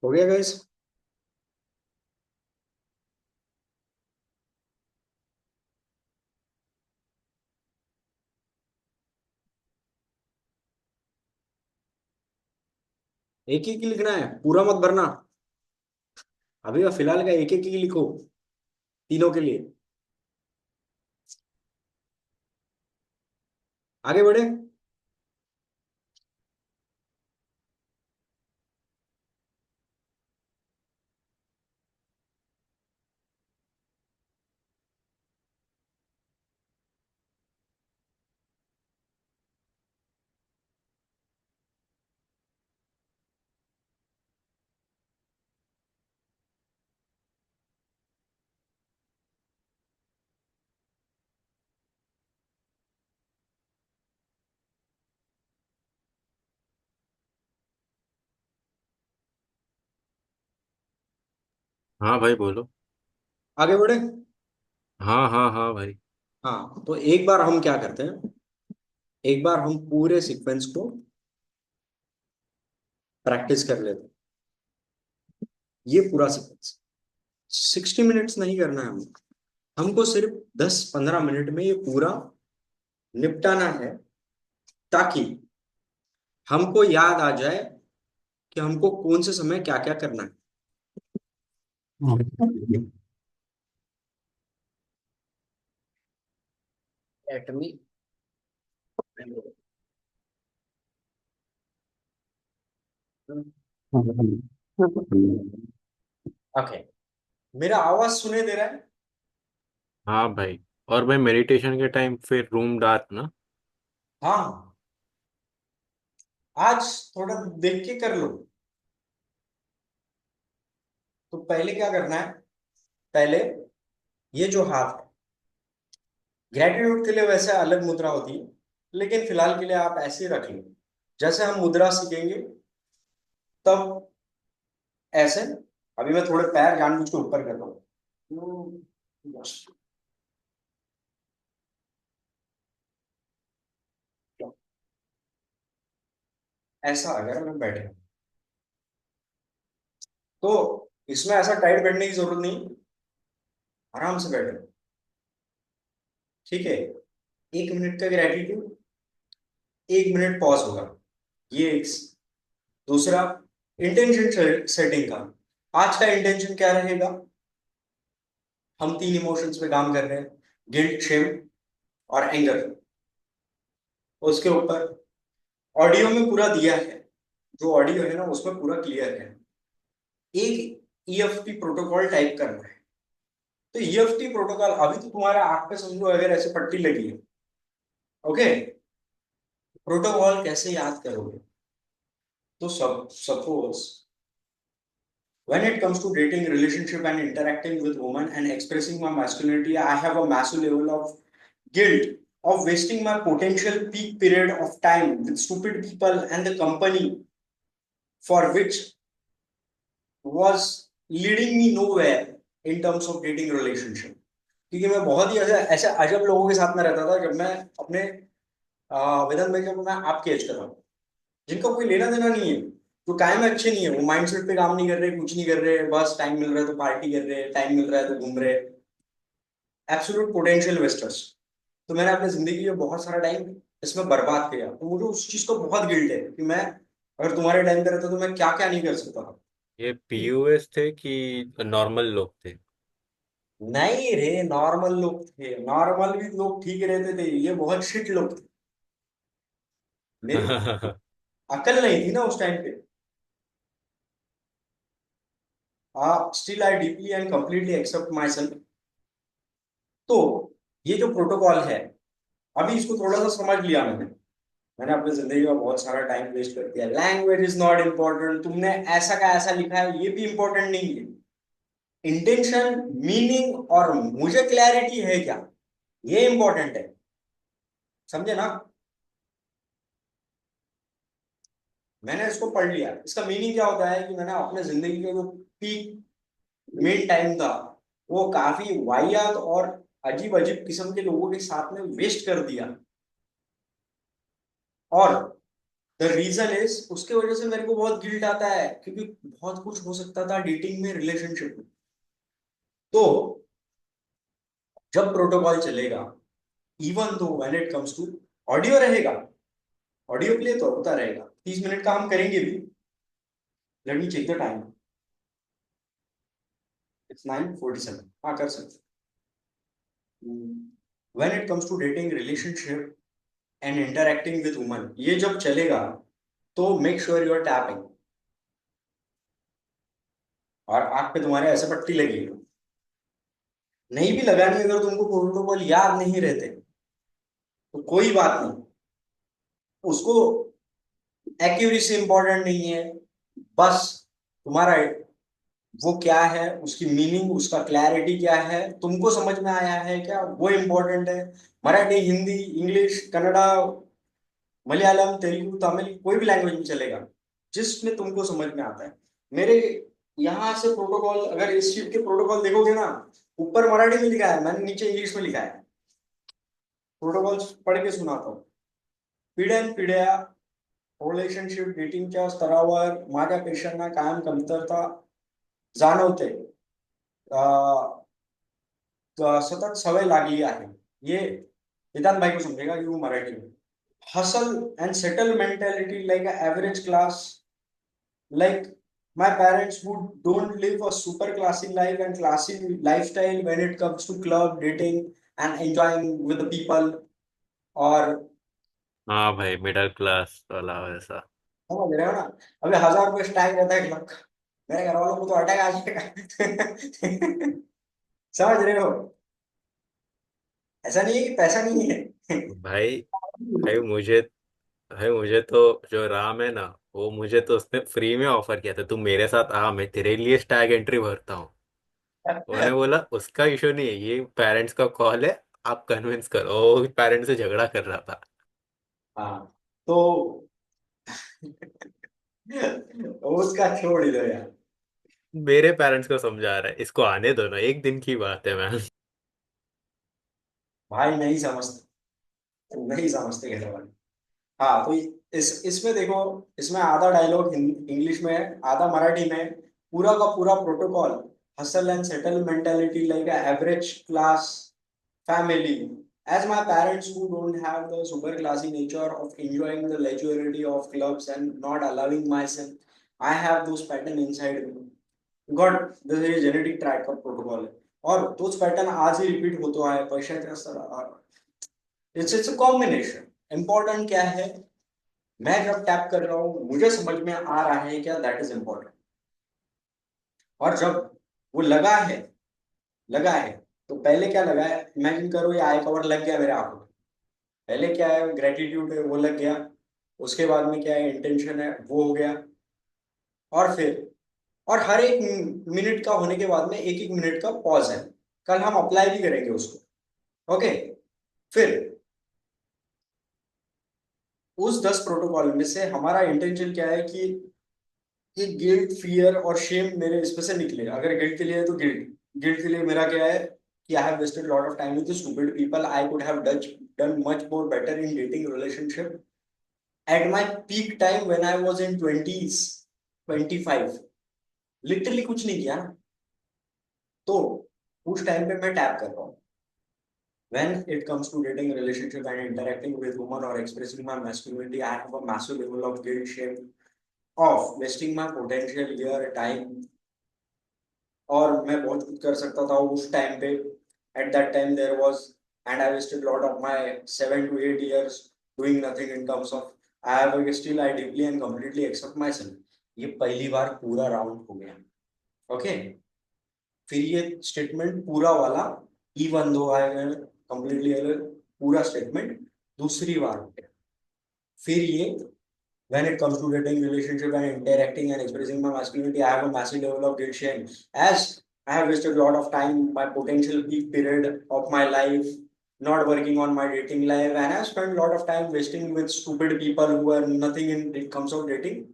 हो गया गाइस। एक ही लिखना है पूरा मत भरना। अभी का फिलहाल का एक एक ही लिखो तीनों के लिए। आगे बढ़े। हाँ भाई बोलो। आगे बढ़े। हाँ हाँ हाँ भाई। हाँ, तो एक बार हम क्या करते हैं, एक बार हम पूरे सीक्वेंस को प्रैक्टिस कर लेते हैं। ये पूरा सीक्वेंस 60 मिनट्स नहीं करना है हमें, हमको सिर्फ 10-15 मिनट में ये पूरा निपटाना है, ताकि हमको याद आ जाए कि हमको कौन से समय क्या क्या करना है। Let me ओके, मेरा आवाज सुने दे रहा है? हाँ भाई। और भाई मेडिटेशन के टाइम फिर रूम डार्क ना। हाँ, आज थोड़ा देख के कर लो। तो पहले क्या करना है, पहले ये जो हाथ है, ग्रेटिट्यूड के लिए वैसे अलग मुद्रा होती है, लेकिन फिलहाल के लिए आप ऐसे ही रख लो। जैसे हम मुद्रा सीखेंगे तब ऐसे, अभी मैं थोड़े पैर जानबूझ के ऊपर कर रहा हूँ। ऐसा अगर मैं बैठे, तो इसमें ऐसा टाइट बैठने की जरूरत नहीं, आराम से बैठे। ठीक है, 1 मिनट का ग्रेटिट्यूड, 1 मिनट पॉज होगा, ये एक। दूसरा, इंटेंशन सेटिंग का। आज का इंटेंशन क्या रहेगा, हम 3 इमोशंस पे काम कर रहे हैं, गिल्ट, शेम और एंगर। उसके ऊपर ऑडियो में पूरा दिया है, जो ऑडियो है ना उसमें पूरा क्लियर है। एक ईएफटी प्रोटोकॉल टाइप करना है। तो ईएफटी प्रोटोकॉल, अभी तो तुम्हारा आंख पे समझो अगर ऐसे पट्टी लगी है, ओके, प्रोटोकॉल कैसे याद करोगे? तो सब suppose when it comes to dating, relationship and interacting with women and expressing my masculinity, I have a massive level of guilt of wasting my potential peak period of time with stupid people and the company for which was leading me nowhere in terms of dating relationship. क्योंकि मैं बहुत ही ऐसे ऐसे अजब लोगों के साथ में रहता था, जब मैं अपने विदन में, जब मैं आपके एज का था, जिनका कोई लेना देना नहीं है, जो कायम में अच्छे नहीं है, वो माइंडसेट पे काम नहीं कर रहे, कुछ नहीं कर रहे, बस टाइम मिल रहा है तो पार्टी कर रहे हैं, टाइम मिल रहा है तो घूम रहे, एब्सोल्यूट पोटेंशियल वेस्टर्स। तो मैंने अपनी जिंदगी में बहुत सारा टाइम इसमें बर्बाद किया, तो मुझे उस चीज को बहुत गिल्ट है कि मैं अगर तुम्हारे टाइम पे रहता तो मैं क्या क्या नहीं कर सकता था। ये पीयूएस थे कि नॉर्मल लोग थे? नहीं रे, नॉर्मल लोग थे, नॉर्मल भी लोग ठीक रहते थे, ये बहुत शिट लोग थे। मेरे को अकल नहीं थी ना उस टाइम पे। Still I deeply and completely accept myself. तो ये जो प्रोटोकॉल है, अभी इसको थोड़ा सा समझ लिया मैंने। मैंने अपनी जिंदगी में बहुत सारा टाइम वेस्ट कर दिया। लैंग्वेज इज नॉट इम्पोर्टेंट, तुमने ऐसा का ऐसा लिखा है ये भी इंपॉर्टेंट नहीं है। इंटेंशन, मीनिंग और मुझे क्लैरिटी है क्या, ये इंपॉर्टेंट है। समझे ना? मैंने इसको पढ़ लिया, इसका मीनिंग क्या होता है कि मैंने अपने जिंदगी का जो पीक मेन टाइम था, वो काफी वाहियात और अजीब अजीब किस्म के लोगों के साथ में वेस्ट कर दिया। और द रीजन इज, उसके वजह से मेरे को बहुत गिल्ट आता है, क्योंकि बहुत कुछ हो सकता था डेटिंग में, रिलेशनशिप में। तो जब प्रोटोकॉल चलेगा, even though when it comes to audio रहेगा, ऑडियो प्ले तो होता रहेगा, 30 मिनट का हम करेंगे भी। Let me check the time, it's 9:47, हाँ कर सकते। When it comes to dating, relationship, and interacting with woman, ये जब चलेगा तो make sure you are tapping. और आंख पे तुम्हारे ऐसे पट्टी लगेगी, नहीं भी लगानी, अगर तुमको प्रोटोकॉल याद नहीं रहते तो कोई बात नहीं, उसको एक्यूरेसी इंपॉर्टेंट नहीं है, बस तुम्हारा वो क्या है, उसकी मीनिंग, उसका क्लैरिटी क्या है, तुमको समझ में आया है क्या, वो इम्पोर्टेंट है। मराठी, हिंदी, इंग्लिश, कन्नड़ा, मलयालम, तेलुगु, तमिल, कोई भी लैंग्वेज में चलेगा जिसमें तुमको समझ में आता है। मेरे यहाँ से प्रोटोकॉल, अगर इस शीट के प्रोटोकॉल देखोगे ना, ऊपर मराठी में लिखा है, मैंने नीचे इंग्लिश में लिखा है। प्रोटोकॉल पढ़ के सुनाता हूँ। पिढ्यान पिढ्या रिलेशनशिप डेटिंगच्या स्तरावर माझ्या पेशांना कायम कमतरता जाणवते. सतत सवय लागली आहे, ये वेदांत भाई को समझेगा कि वो मराठी में। Hustle and settle mentality like average class, like my parents who don't live a super classy life and classy lifestyle when it comes to club dating and enjoying with the people, और हाँ भाई, मिडिल क्लास वाला वैसा। समझ रहे हो ना। अभी 1000 रुपये स्टैक रहता है क्लब का, मेरे घर वालों को तो अटैक आ जाएगा। समझ रहे हो, ऐसा नहीं है कि पैसा नहीं है। भाई भाई मुझे भाई मुझे तो जो राम है ना, वो मुझे तो उसने फ्री में ऑफर किया था, तू मेरे साथ आ, मैं तेरे लिए स्टैग एंट्री भरता हूँ। उन्होंने बोला उसका इशू नहीं है, ये पेरेंट्स का कॉल है, आप कन्विंस करो। वो पेरेंट्स से झगड़ा कर रहा था। हाँ, तो उसका छोड़ ही दो यार। मेरे पेरेंट्स को समझा रहा है, इसको आने दो ना, एक दिन की बात है मैम। भाई नहीं समझते, नहीं समझते घर वाले। हाँ, तो इस इसमें देखो, इसमें आधा डायलॉग इंग्लिश में है, आधा मराठी में है। पूरा का पूरा protocol, hustle and settle mentality like average class family. As my parents who don't have the super classy nature of enjoying the leisure of clubs and not allowing myself, I have those pattern inside me. God, this is genetic track का प्रोटोकॉल है, और those pattern आज ही रिपीट होता है पैशाच्या स्तरावर। It's a combination. इंपॉर्टेंट क्या है, मैं जब टैप कर रहा हूँ मुझे समझ में आ रहा है क्या, दैट इज इंपॉर्टेंट। और जब वो लगा है, तो पहले क्या लगा है, इमेजिन करो ये आई कवर लग गया मेरे आंखों में। पहले क्या है, ग्रेटिट्यूड है, वो लग गया। उसके बाद में क्या है, इंटेंशन है, वो हो गया। और फिर, और हर एक मिनट का होने के बाद में एक एक मिनट का पॉज है। कल हम अप्लाई भी करेंगे उसको। ओके, फिर उस 10 प्रोटोकॉल में से हमारा इंटेंशन क्या है कि ये गिल्ट, फियर और शेम मेरे इसमें से निकले। अगर गिल्ट के लिए है तो गिल्ट, गिल्ट के लिए मेरा क्या है कि I have wasted lot of time with stupid people, I could have done much more better in dating relationship at my peak time when I was in 20s, 25। Literally कुछ नहीं किया ना, तो उस टाइम पे मैं टैप कर रहा हूँ। When it comes to dating, relationship, and interacting with women or expressing my masculinity, I have a massive level of guilt, shame of wasting my potential year, time, और मैं बहुत कुछ कर सकता था उस टाइम पे। At that time there was, and I wasted lot of my 7 to 8 years doing nothing in terms of, I have still, I deeply and completely accept myself. ये पहली बार पूरा राउंड हो गया। ओके, फिर ये स्टेटमेंट पूरा वाला, इवन दो आएगा कंप्लीटली अलग, पूरा स्टेटमेंट दूसरी बार हो गया। फिर ये, when it comes to dating, relationship, and interacting and expressing my masculinity, I have a massive level of guilt shame, as I have wasted a lot of time, my potential peak period of my life, not working on my dating life, and I have spent a lot of time wasting with stupid people who are nothing in it comes of dating।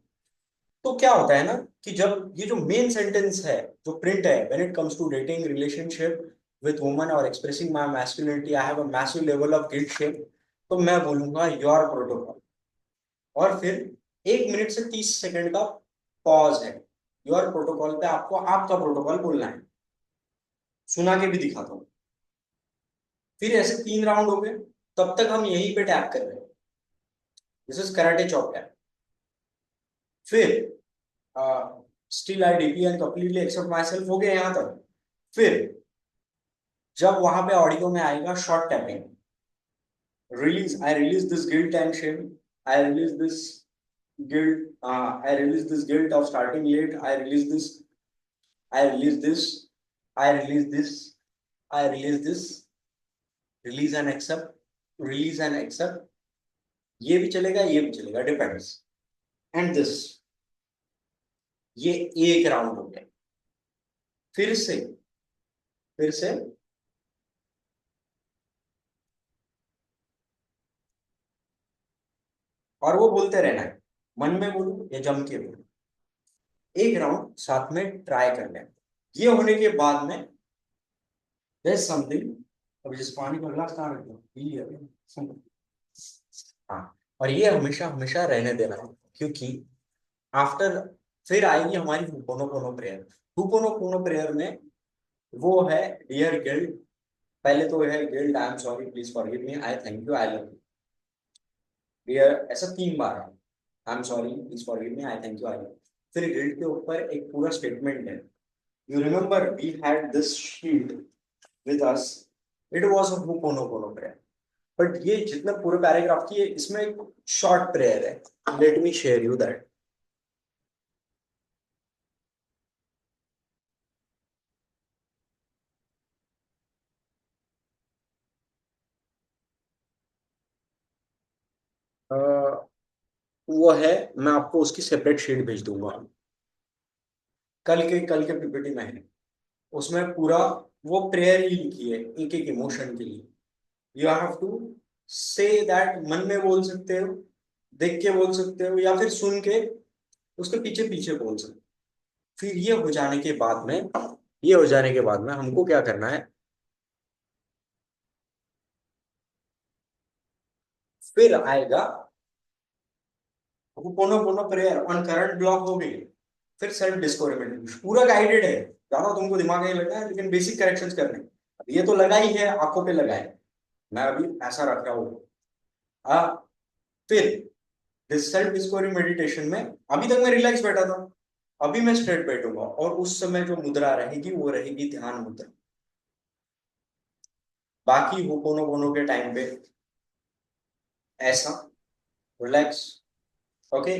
तो क्या होता है ना, कि जब ये जो मेन सेंटेंस है, जो प्रिंट है, when it comes to dating, relationship with woman or expressing my masculinity, I have a massive level of guilt shame, तो मैं बोलूंगा your protocol। और फिर 1 मिनट से 30 सेकंड का पॉज है। योर प्रोटोकॉल पे आपको आपका प्रोटोकॉल बोलना है, सुना के भी दिखाता हूँ। फिर ऐसे 3 राउंड हो गए, तब तक हम यहीं पे टैप कर रहे हैं। This is karate chop tap. फिर still I deeply and completely accept myself हो गया यहाँ तक। फिर जब वहां पे ऑडियो में आएगा short tapping, I release this guilt and shame. I release this guilt. I release this guilt of starting late. I release this. I release this. I release this. I release this. Release and accept. Release and accept. ये भी चलेगा, ये भी चलेगा, डिपेंड्स. एंड दिस, ये एक राउंड हो गया. फिर से, फिर से और वो बोलते रहना है, मन में बोलो या जम के बोलो. एक राउंड साथ में ट्राई कर लें. ये होने के बाद में there's something. अभी जिस पानी का गिलास कहाँ रख दो, पी लिया क्या? हाँ, और ये हमेशा हमेशा रहने देना है, क्योंकि आफ्टर फिर आएगी हमारी हुपोनोपोनो प्रेयर. हुपोनोपोनो प्रेयर में वो है डियर गिल्ड. पहले तो है guilt, I am sorry, please forgive me, I thank you, I love you. Dear, ऐसा 3 बार है. I am sorry, please forgive me, I thank you, I love. फिर गिल्ड के ऊपर एक पूरा स्टेटमेंट है. You remember we had this sheet with us. It was a ho'oponopono prayer. But ये जितने पूरे पैराग्राफ की है, इसमें एक शॉर्ट प्रेयर है. Let me share you that. वो है, मैं आपको उसकी सेपरेट शीट भेज दूंगा. कल के पीपीटी में है. उसमें पूरा वो प्रेयर ही लिखी है एक एक इमोशन के लिए. You have to say that. मन में बोल सकते हो, देख के बोल सकते हो, या फिर सुन के उसके पीछे पीछे बोल सकते हो. फिर ये हो जाने के बाद में, ये हो जाने के बाद में हमको क्या करना है, फिर आएगा ho'oponopono prayer on current block हो गई. फिर सेल्फ डिस्कोवरमेंट पूरा गाइडेड है. ज्यादा तुमको दिमाग नहीं लगा है, लेकिन बेसिक करेक्शंस करने. अब ये तो लगा ही है, आंखों पे लगा है, मैं अभी ऐसा रख रहा हूँ. फिर सेल्फ डिस्कवरी मेडिटेशन में अभी तक मैं रिलैक्स बैठा था, अभी मैं स्ट्रेट बैठूंगा, और उस समय जो मुद्रा रहेगी वो रहेगी ध्यान मुद्रा. बाकी होपोनोपोनो के टाइम पे ऐसा रिलैक्स. ओके.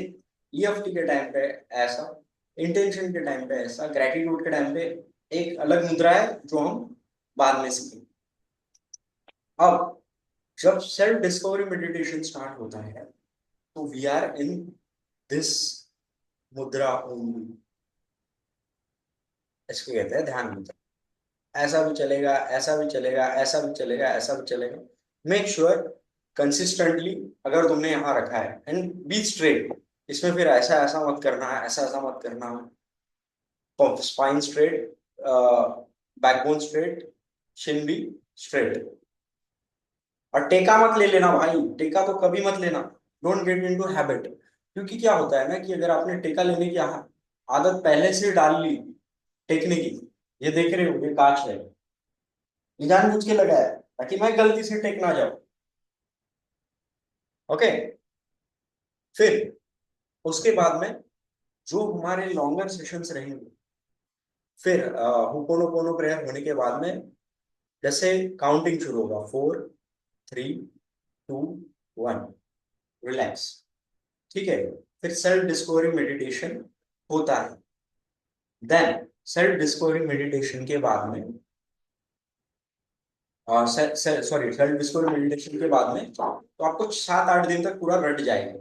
ईएफटी के टाइम पे ऐसा, इंटेंशन के टाइम पे ऐसा, ग्रेटिट्यूड के टाइम पे एक अलग मुद्रा है जो हम बाद में सीखेंगे. अब जब सेल्फ डिस्कवरी मेडिटेशन स्टार्ट होता है, तो वी आर इन दिस मुद्रा ओनली. इसको कहते हैं ध्यान मुद्रा. ऐसा भी चलेगा, ऐसा भी चलेगा, ऐसा भी चलेगा, ऐसा भी चलेगा. मेक श्योर कंसिस्टेंटली अगर तुमने यहाँ रखा है, एंड बी स्ट्रेट. इसमें फिर ऐसा ऐसा मत करना है, ऐसा ऐसा मत करना है. Spine straight, backbone straight, Shin भी स्ट्रेट. और टेका मत ले लेना भाई, टेका तो कभी मत लेना. Don't get into habit. क्योंकि क्या होता है ना, कि अगर आपने टेका लेने की आदत पहले से डाल ली टेकने की, ये देख रहे हो ये कांच है, ये जानबूझ के लगाया है ताकि मैं गलती से टेक ना जाऊं. ओके. फिर उसके बाद में जो हमारे लॉन्गर सेशंस रहेंगे, फिर हुपोनोपोनो प्रेयर होने के बाद में जैसे काउंटिंग शुरू होगा, 4, 3, 2, 1, रिलैक्स. ठीक है. फिर सेल्फ डिस्कवरी मेडिटेशन होता है. देन सेल्फ डिस्कवरी मेडिटेशन के बाद में, सॉरी, सेल्फ डिस्कवरी मेडिटेशन के बाद में तो आपको 7-8 दिन तक पूरा रट जाएगा,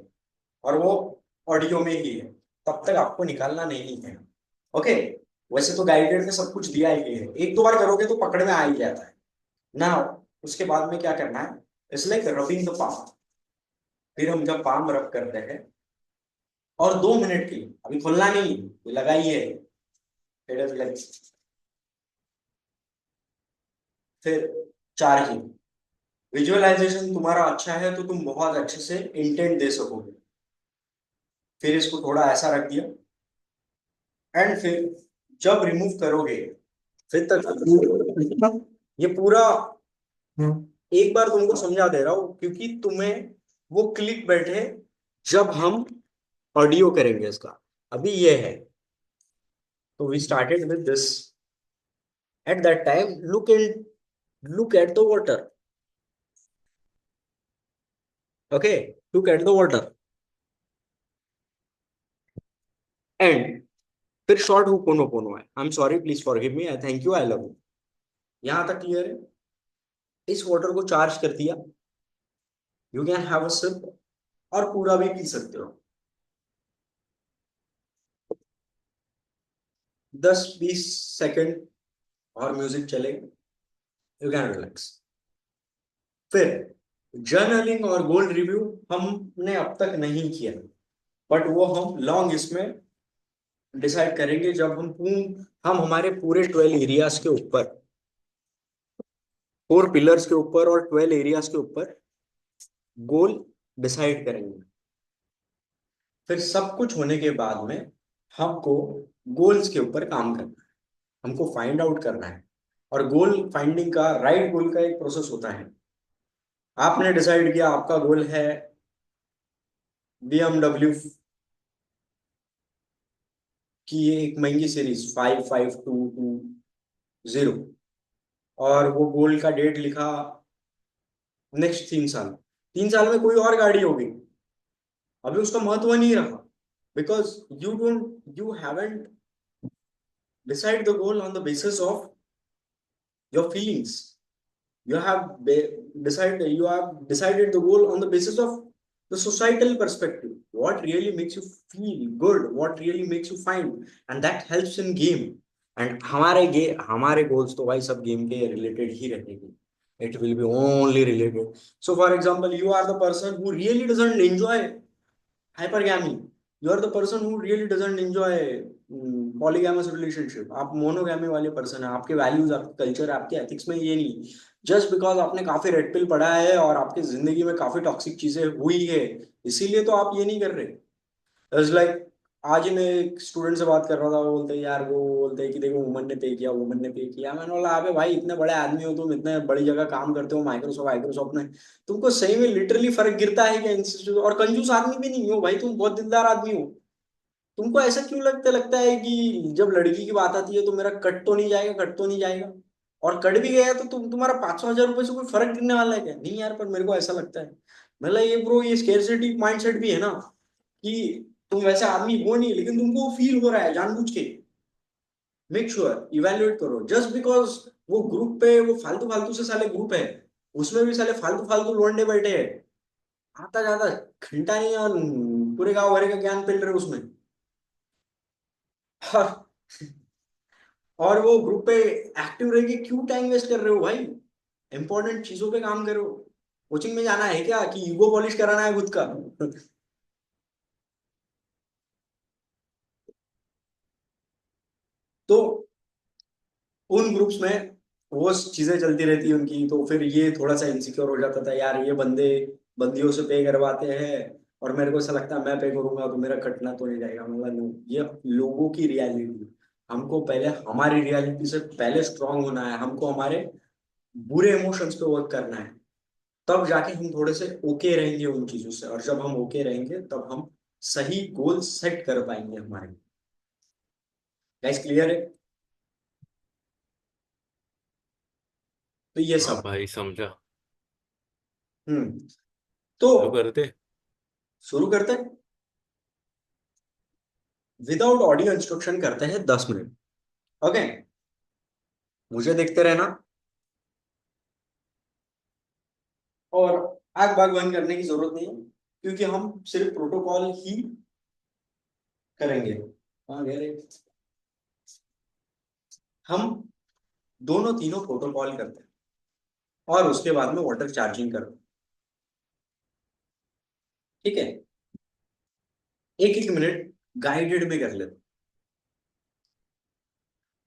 और वो ऑडियो में ही है. तब तक आपको निकालना नहीं है. ओके. वैसे तो गाइडेड में सब कुछ दिया ही है, 1-2 बार करोगे तो पकड़ में आ ही जाता है ना. उसके बाद में क्या करना है, it's like rubbing the palm. फिर हम जब पाम रब करते हैं, और 2 मिनट के लिए, अभी खुलना नहीं, ये लगाई है. फिर चार्जिंग. विजुअलाइजेशन तुम्हारा अच्छा है तो तुम बहुत अच्छे से इंटेंट दे सकोगे. फिर इसको थोड़ा ऐसा रख दिया, एंड फिर जब रिमूव करोगे, फिर तक ये पूरा एक बार तुमको समझा दे रहा हूं, क्योंकि तुम्हें वो क्लिक बैठे जब हम ऑडियो करेंगे इसका. अभी ये है. तो we started with this. At that time look at the water. Okay, to get the water. And फिर शॉर्ट हुपोनोपोनो है, I am sorry, please forgive me, I thank you, I love you. यहां तक क्लियर है? इस वाटर को चार्ज कर दिया, you can have a sip, और पूरा भी पी सकते हो। 10-20 सेकंड और म्यूजिक चलेगा, यू कैन रिलैक्स। फिर जर्नलिंग और गोल रिव्यू हमने अब तक नहीं किया, बट वो हम लॉन्ग इसमें डिसाइड करेंगे जब हम हमारे पूरे 12 एरियाज के ऊपर, 4 पिलर्स के ऊपर और 12 एरियाज के ऊपर गोल डिसाइड करेंगे। फिर सब कुछ होने के बाद में हमको गोल्स के ऊपर काम करना है, हमको फाइंड आउट करना है। और गोल फाइंडिंग का, राइट गोल का एक प्रोसेस होता है। आपने डिसाइड किया आपका गोल है BMW की ये एक महंगी सीरीज 55220, और वो गोल का डेट लिखा नेक्स्ट 3 साल। 3 साल में कोई और गाड़ी होगी, अभी उसका महत्व नहीं रहा, because you haven't decide the goal on the basis of your feelings. You have decided the goal on the basis of the societal perspective, what really makes you feel good, what really makes you find, and that helps in game. And हमारे goals तो भाई सब गेम के related ही रहेंगे, it will be only related. So for example, you are the person who really doesn't enjoy hypergamy, you are the person who really doesn't enjoy polygamous relationship, आप मोनोगैमी वाले पर्सन है, आपके वैल्यूज, आपके कल्चर, आपके एथिक्स में ये नहीं। जस्ट बिकॉज आपने काफी रेड पिल पढ़ा है और आपकी जिंदगी में काफी टॉक्सिक चीजें हुई है, इसीलिए तो आप ये नहीं कर रहे। इट्स लाइक, आज ही मैं एक स्टूडेंट से बात कर रहा था, वो बोलते हैं यार, वो बोलते हैं कि देखो वुमन ने पे किया, वुमन ने पे किया। मैंने बोला अबे भाई, इतने बड़े आदमी हो तुम, इतने बड़ी जगह काम करते हो, माइक्रोसॉफ्ट माइक्रोसॉफ्ट में, तुमको सही में लिटरली फर्क गिरता है क्या इंस्टीट्यूट? और कंजूस आदमी भी नहीं हो भाई तुम, बहुत दिलदार आदमी हो। तुमको ऐसा क्यों लगता है कि जब लड़की की बात आती है तो मेरा कट तो नहीं जाएगा, कट तो नहीं जाएगा, और कट भी गया तो तुम्हारा 500,000 रुपए से कोई फर्क गिरने वाला है क्या? नहीं यार, पर मेरे को ऐसा लगता है। मतलब ये ब्रो, ये स्केर्सिटी माइंडसेट भी है ना, कि तुम वैसे आदमी हो नहीं, लेकिन तुमको फील हो रहा है जानबूझ के। मेक श्योर इवेल्युएट करो, जस्ट बिकॉज वो ग्रुप पे वो फालतू फालतू से साले ग्रुप है, उसमें भी साले फालतू फालतू लोंडे बैठे हैं, आता जाता घंटा नहीं, और पूरे गांव भरे का ज्ञान पेल रहे हो उसमें। हाँ, और वो ग्रुप पे एक्टिव रह के क्यों टाइम वेस्ट कर रहे हो भाई? इंपॉर्टेंट चीजों पे काम करो। कोचिंग में जाना है क्या कि ईगो पॉलिश कराना है खुद का? तो उन ग्रुप्स में वो चीजें चलती रहती है उनकी, तो फिर ये थोड़ा सा इनसिक्योर हो जाता था यार, ये बंदे बंदियों से पे करवाते हैं, और मेरे को ऐसा लगता है मैं पे करूंगा तो मेरा कटना तो नहीं जाएगा। मतलब no, ये लोगों की रियलिटी। हमको पहले हमारी रियलिटी से पहले स्ट्रांग होना है, हमको हमारे बुरे इमोशंस पे वर्क करना है, तब जाके हम थोड़े से ओके रहेंगे उन चीजों से, और जब हम ओके रहेंगे तब हम सही गोल सेट कर पाएंगे हमारे। गाइस क्लियर है? तो ये हाँ सब। भाई, समझा। तो शुरू करते। शुरू करते हैं, विदाउट ऑडियो इंस्ट्रक्शन करते हैं 10 मिनट। ओके, मुझे देखते रहना, और आग बाग बंद करने की जरूरत नहीं है, क्योंकि हम सिर्फ प्रोटोकॉल ही करेंगे। हाँ गहरे, हम दोनों तीनों प्रोटोकॉल करते हैं, और उसके बाद में वाटर चार्जिंग करते हैं। ठीक है, एक एक मिनट गाइडेड में कर लेते हैं।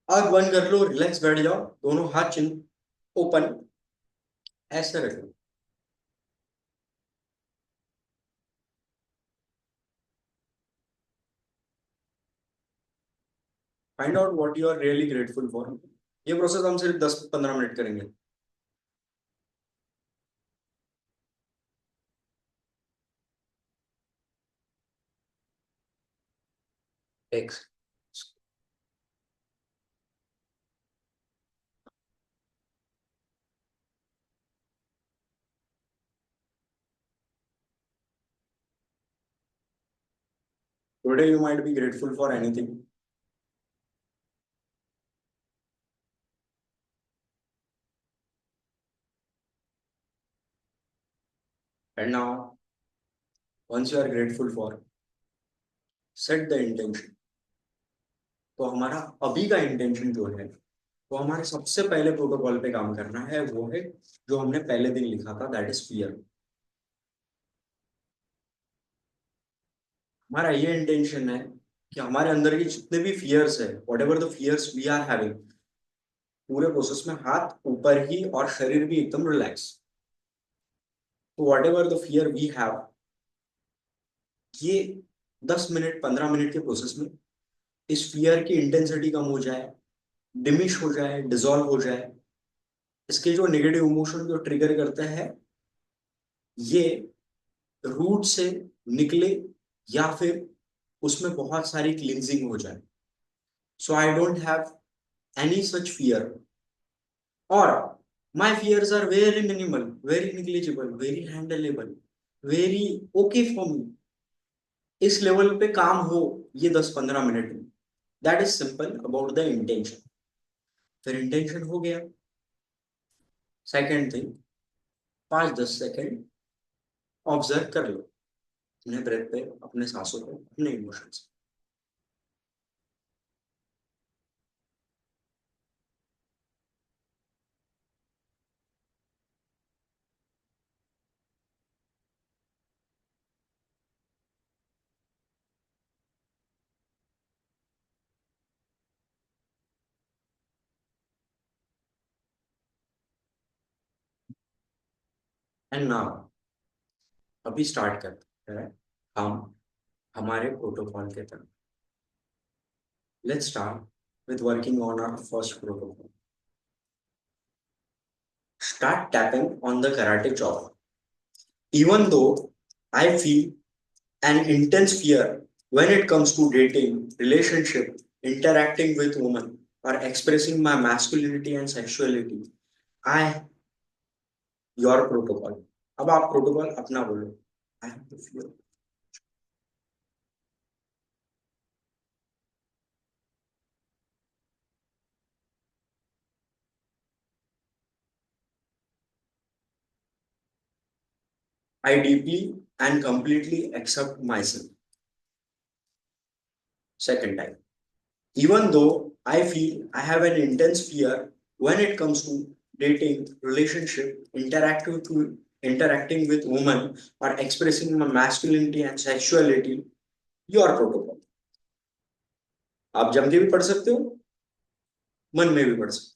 आग बंद कर लो, रिलैक्स बैठ जाओ, दोनों हाथ चिन ओपन, ऐसे रख लो। Find out what you are really grateful for. ये प्रोसेस हम सिर्फ 10-15 मिनट करेंगे। एक, Today you might be grateful for anything. And now, once you are grateful for, set the intention. तो हमारा अभी का इंटेंशन जो है, तो हमारे सबसे पहले प्रोटोकॉल पे काम करना है, वो है जो हमने पहले दिन लिखा था, दैट इज फियर। हमारा ये इंटेंशन है कि हमारे अंदर के जितने भी फियर्स है, whatever the fears we are having, पूरे प्रोसेस में हाथ ऊपर ही और शरीर भी एकदम रिलैक्स। तो whatever the fear we have, ये 10 मिनट 15 मिनट के प्रोसेस में इस फियर की इंटेंसिटी कम हो जाए, डिमिश हो जाए, डिसॉल्व हो जाए। इसके जो नेगेटिव इमोशन जो ट्रिगर करते हैं, ये रूट से निकले या फिर उसमें बहुत सारी क्लिनजिंग हो जाए। So I don't have any such fear, और my fears are very minimal, very negligible, very handleable, very okay for me. इस लेवल पे काम हो ये 10-15 मिनट में। That is simple about the intention. फिर इंटेंशन हो गया, सेकेंड थिंग, 5-10 सेकेंड ऑब्जर्व कर लो अपने ब्रेथ पे, अपने सांसों पे, अपने इमोशंस। एंड नाउ, अभी स्टार्ट करते हैं हम हमारे प्रोटोकॉल के तरफ। Let's start with working on our first protocol. Start tapping on the karate chop. Even though I feel an intense fear when it comes to dating, relationship, interacting with women, or expressing my masculinity and sexuality, I your protocol. अब आप प्रोटोकॉल अपना बोलो। I have the fear. I deeply and completely accept myself. Second time. Even though I feel I have an intense fear when it comes to dating, relationship, interacting with women, or expressing my masculinity and sexuality, your protocol. आप जम के भी पढ़ सकते हो, मन में भी पढ़ सकते हो।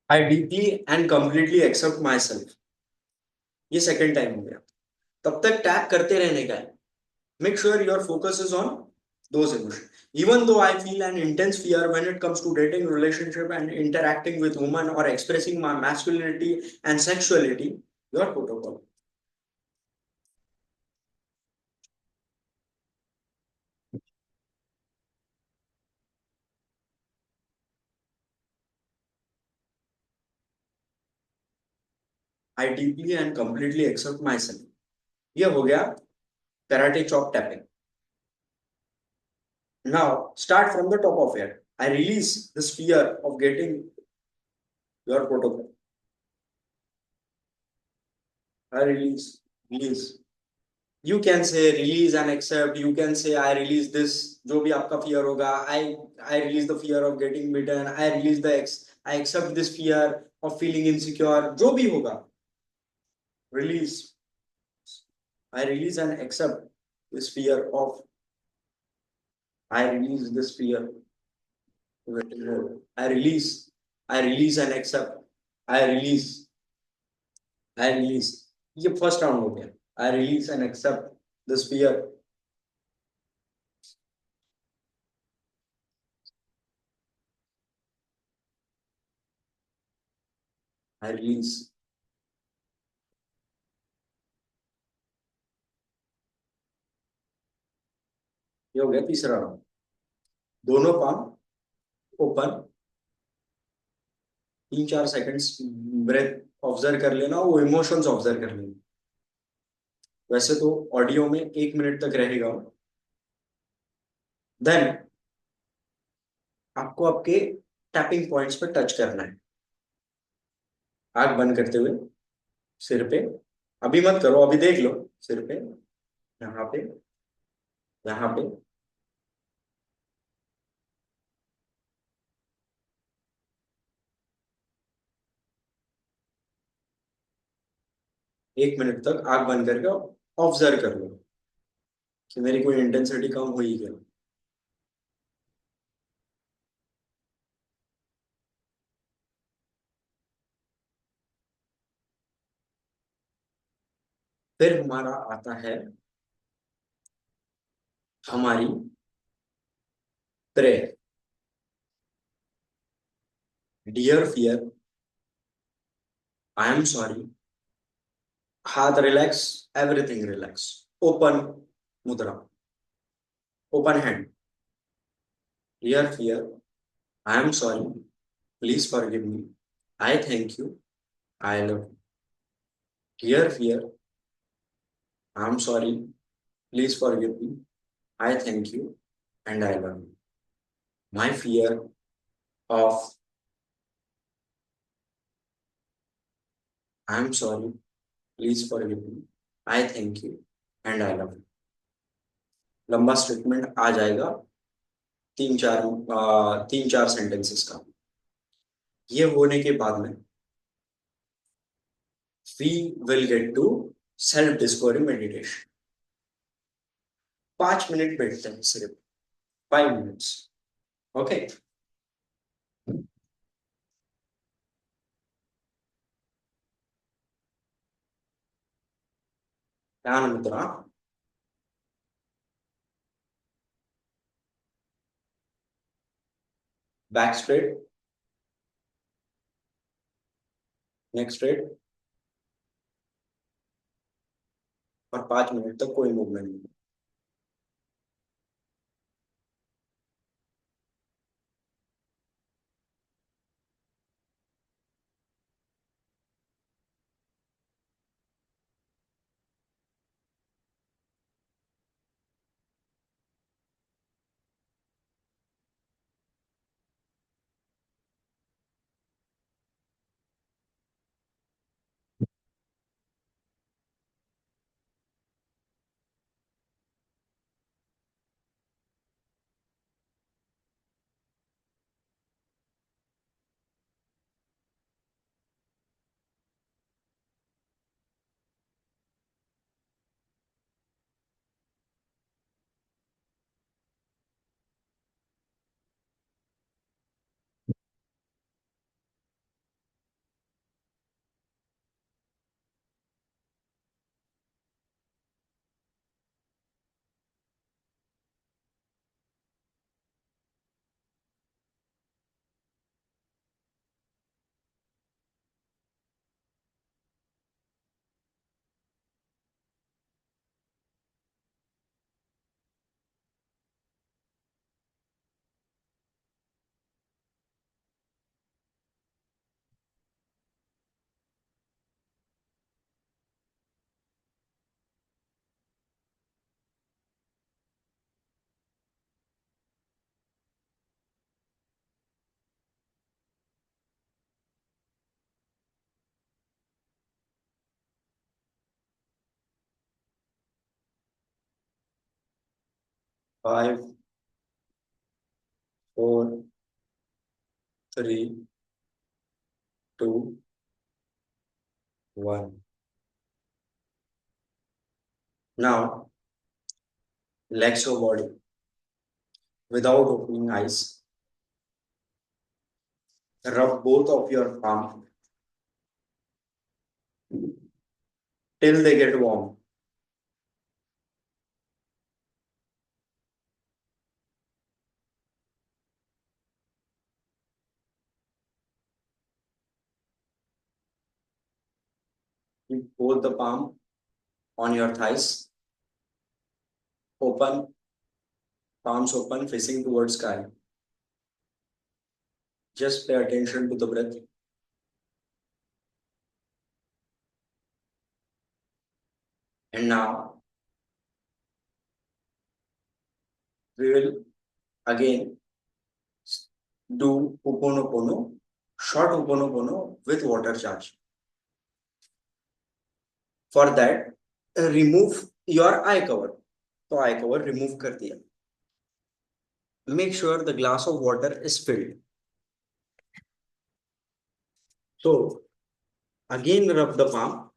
I deeply and completely accept myself. ये सेकंड टाइम हो गया। तब तक टैग करते रहने का है। Make sure your focus is on those emotions. Even though I feel an intense fear when it comes to dating, relationship, and interacting with women or expressing my masculinity and sexuality, your protocol. I deeply and completely accept myself. ये हो गया karate chop tapping. Now start from the top of it. I release this fear of getting your protocol. I release. You can say release and accept. You can say I release this. जो भी आपका fear होगा, I release the fear of getting beaten. I accept this fear of feeling insecure. जो भी होगा, release. I release and accept this fear of. I release this fear. I release. I release and accept. I release. I release. ये फर्स्ट राउंड हो गया। I release and accept this fear. I release. ये हो गया तीसरा राउंड। दोनों palm open, 3-4 seconds breath observe कर लेना, वो इमोशंस ऑब्जर्व कर लेना। वैसे तो ऑडियो में 1 मिनट तक रहेगा। देन आपको आपके टैपिंग पॉइंट्स पर टच करना है, आंख बंद करते हुए सिर पे। अभी मत करो, अभी देख लो। सिर पे, यहाँ पे, यहाँ पे। 1 मिनट तक आंख बंद करके ऑब्जर्व कर लो कि मेरी कोई इंटेंसिटी कम हुई क्या। फिर हमारा आता है हमारी prayer. Dear fear, I am sorry. हाथ relax, everything relax. Open mudra, open hand. Dear fear, I am sorry, please forgive me, I thank you, I love you. Dear fear, I am sorry, please forgive me, I thank you and I love you. My fear of, I am sorry, please forgive me, I thank you and I love you. लंबा स्टेटमेंट आ जाएगा, 3-4 का। ये होने के बाद में we will get to self discovery meditation. 5 minute बैठते हैं सिर्फ, 5 मिनट्स। ओके। ध्यान मुद्रा, बैक स्ट्रेट, नेक स्ट्रेट, और 5 मिनट तक कोई मूवमेंट नहीं। 5, 4, 3, 2, 1। Now relax your body without opening eyes. Rub both of your palm till they get warm. Keep both the palm on your thighs, open, palms open, facing towards sky. Just pay attention to the breath. And now we will again do Ho'oponopono, short Ho'oponopono with water charge. For that, remove your eye cover. तो eye cover remove कर दिया. Make sure the glass of water is filled. So again rub the palm.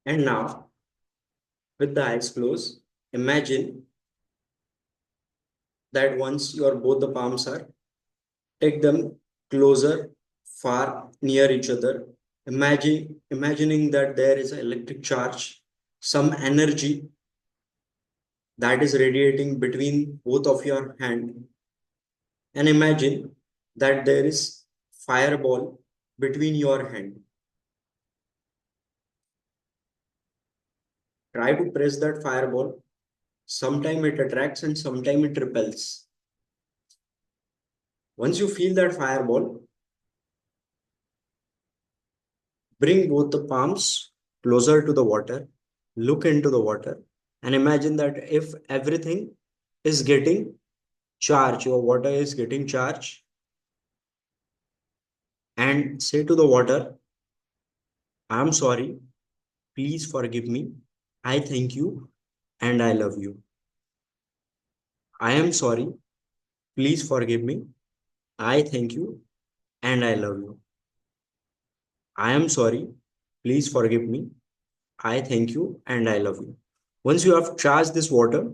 And now with the eyes closed, imagine that once your both the palms are, take them closer, far near each other. Imagining that there is an electric charge, some energy that is radiating between both of your hand. And imagine that there is fireball between your hand. Try to press that fireball. Sometime it attracts and sometime it repels. Once you feel that fireball, bring both the palms closer to the water, look into the water, and imagine that if everything is getting charged, your water is getting charged, and say to the water, I am sorry, please forgive me, I thank you, and I love you. I am sorry, please forgive me, I thank you, and I love you. I am sorry, please forgive me, I thank you, and I love you. Once you have charged this water,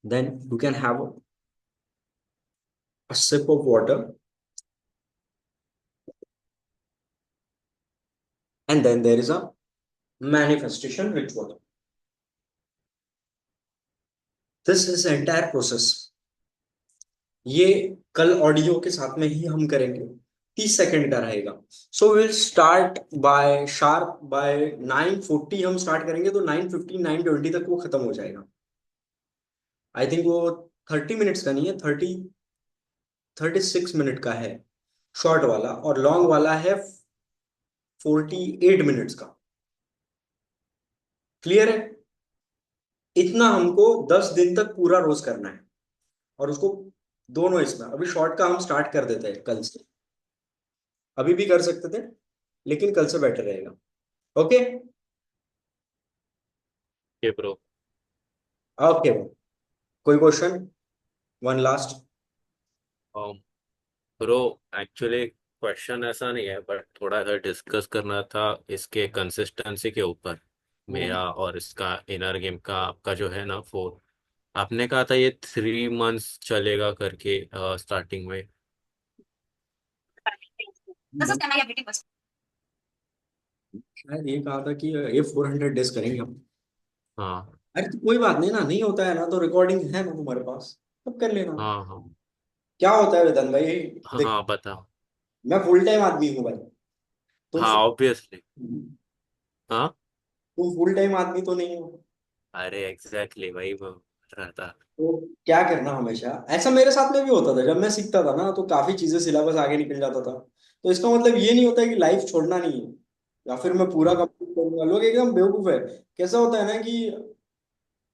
then you can have a sip of water, and then there is a manifestation ritual. This is the entire process. ये कल ऑडियो के साथ में ही हम करेंगे. 30 सेकंड का रहेगा. So will start by sharp by 9:40 हम स्टार्ट करेंगे, तो 9:15 9:20 तक वो खत्म हो जाएगा. आई थिंक वो 30 मिनट्स का नहीं है, 36 मिनट का है शॉर्ट वाला, और लॉन्ग वाला है 48 मिनट्स का. क्लियर है? इतना हमको 10 दिन तक पूरा रोज करना है, और उसको दोनों इसमें. अभी शॉर्ट का हम स्टार्ट कर देते हैं कल से. अभी भी कर सकते थे, लेकिन कल से बेटर रहेगा. ओके ये ब्रो. ओके. कोई question? One last. Bro actually question ऐसा नहीं है, बट थोड़ा सा डिस्कस करना था इसके कंसिस्टेंसी के ऊपर, मेरा और इसका इनर गेम का. आपका जो है ना 4, आपने कहा था ये 3 मंथ्स चलेगा करके स्टार्टिंग में. शायद ये कहा था कि ये 400 डेज करेंगे हम. हाँ अरे तो कोई बात नहीं ना, नहीं होता है ना तो रिकॉर्डिंग है ना तुम्हारे पास, तब कर लेना. हाँ हाँ. क्या होता है वेदन भाई? हाँ देख, हाँ बताओ. मैं फुल टाइम आदमी हूँ भाई. तुम हाँ ऑब्वियसली. हाँ. तुम फुल टाइम आदमी तो नहीं हो. अरे एग्जैक्टली वही बोल रहा था. तो क्या करना, हमेशा ऐसा मेरे साथ में भी होता था. जब मैं सीखता था ना, तो काफी चीजें सिलेबस आगे निकल जाता था. तो इसका मतलब ये नहीं होता है कि लाइफ छोड़ना नहीं है, या फिर मैं पूरा हाँ कंप्लीट करूंगा. लोग एकदम बेवकूफ है. कैसा होता है ना कि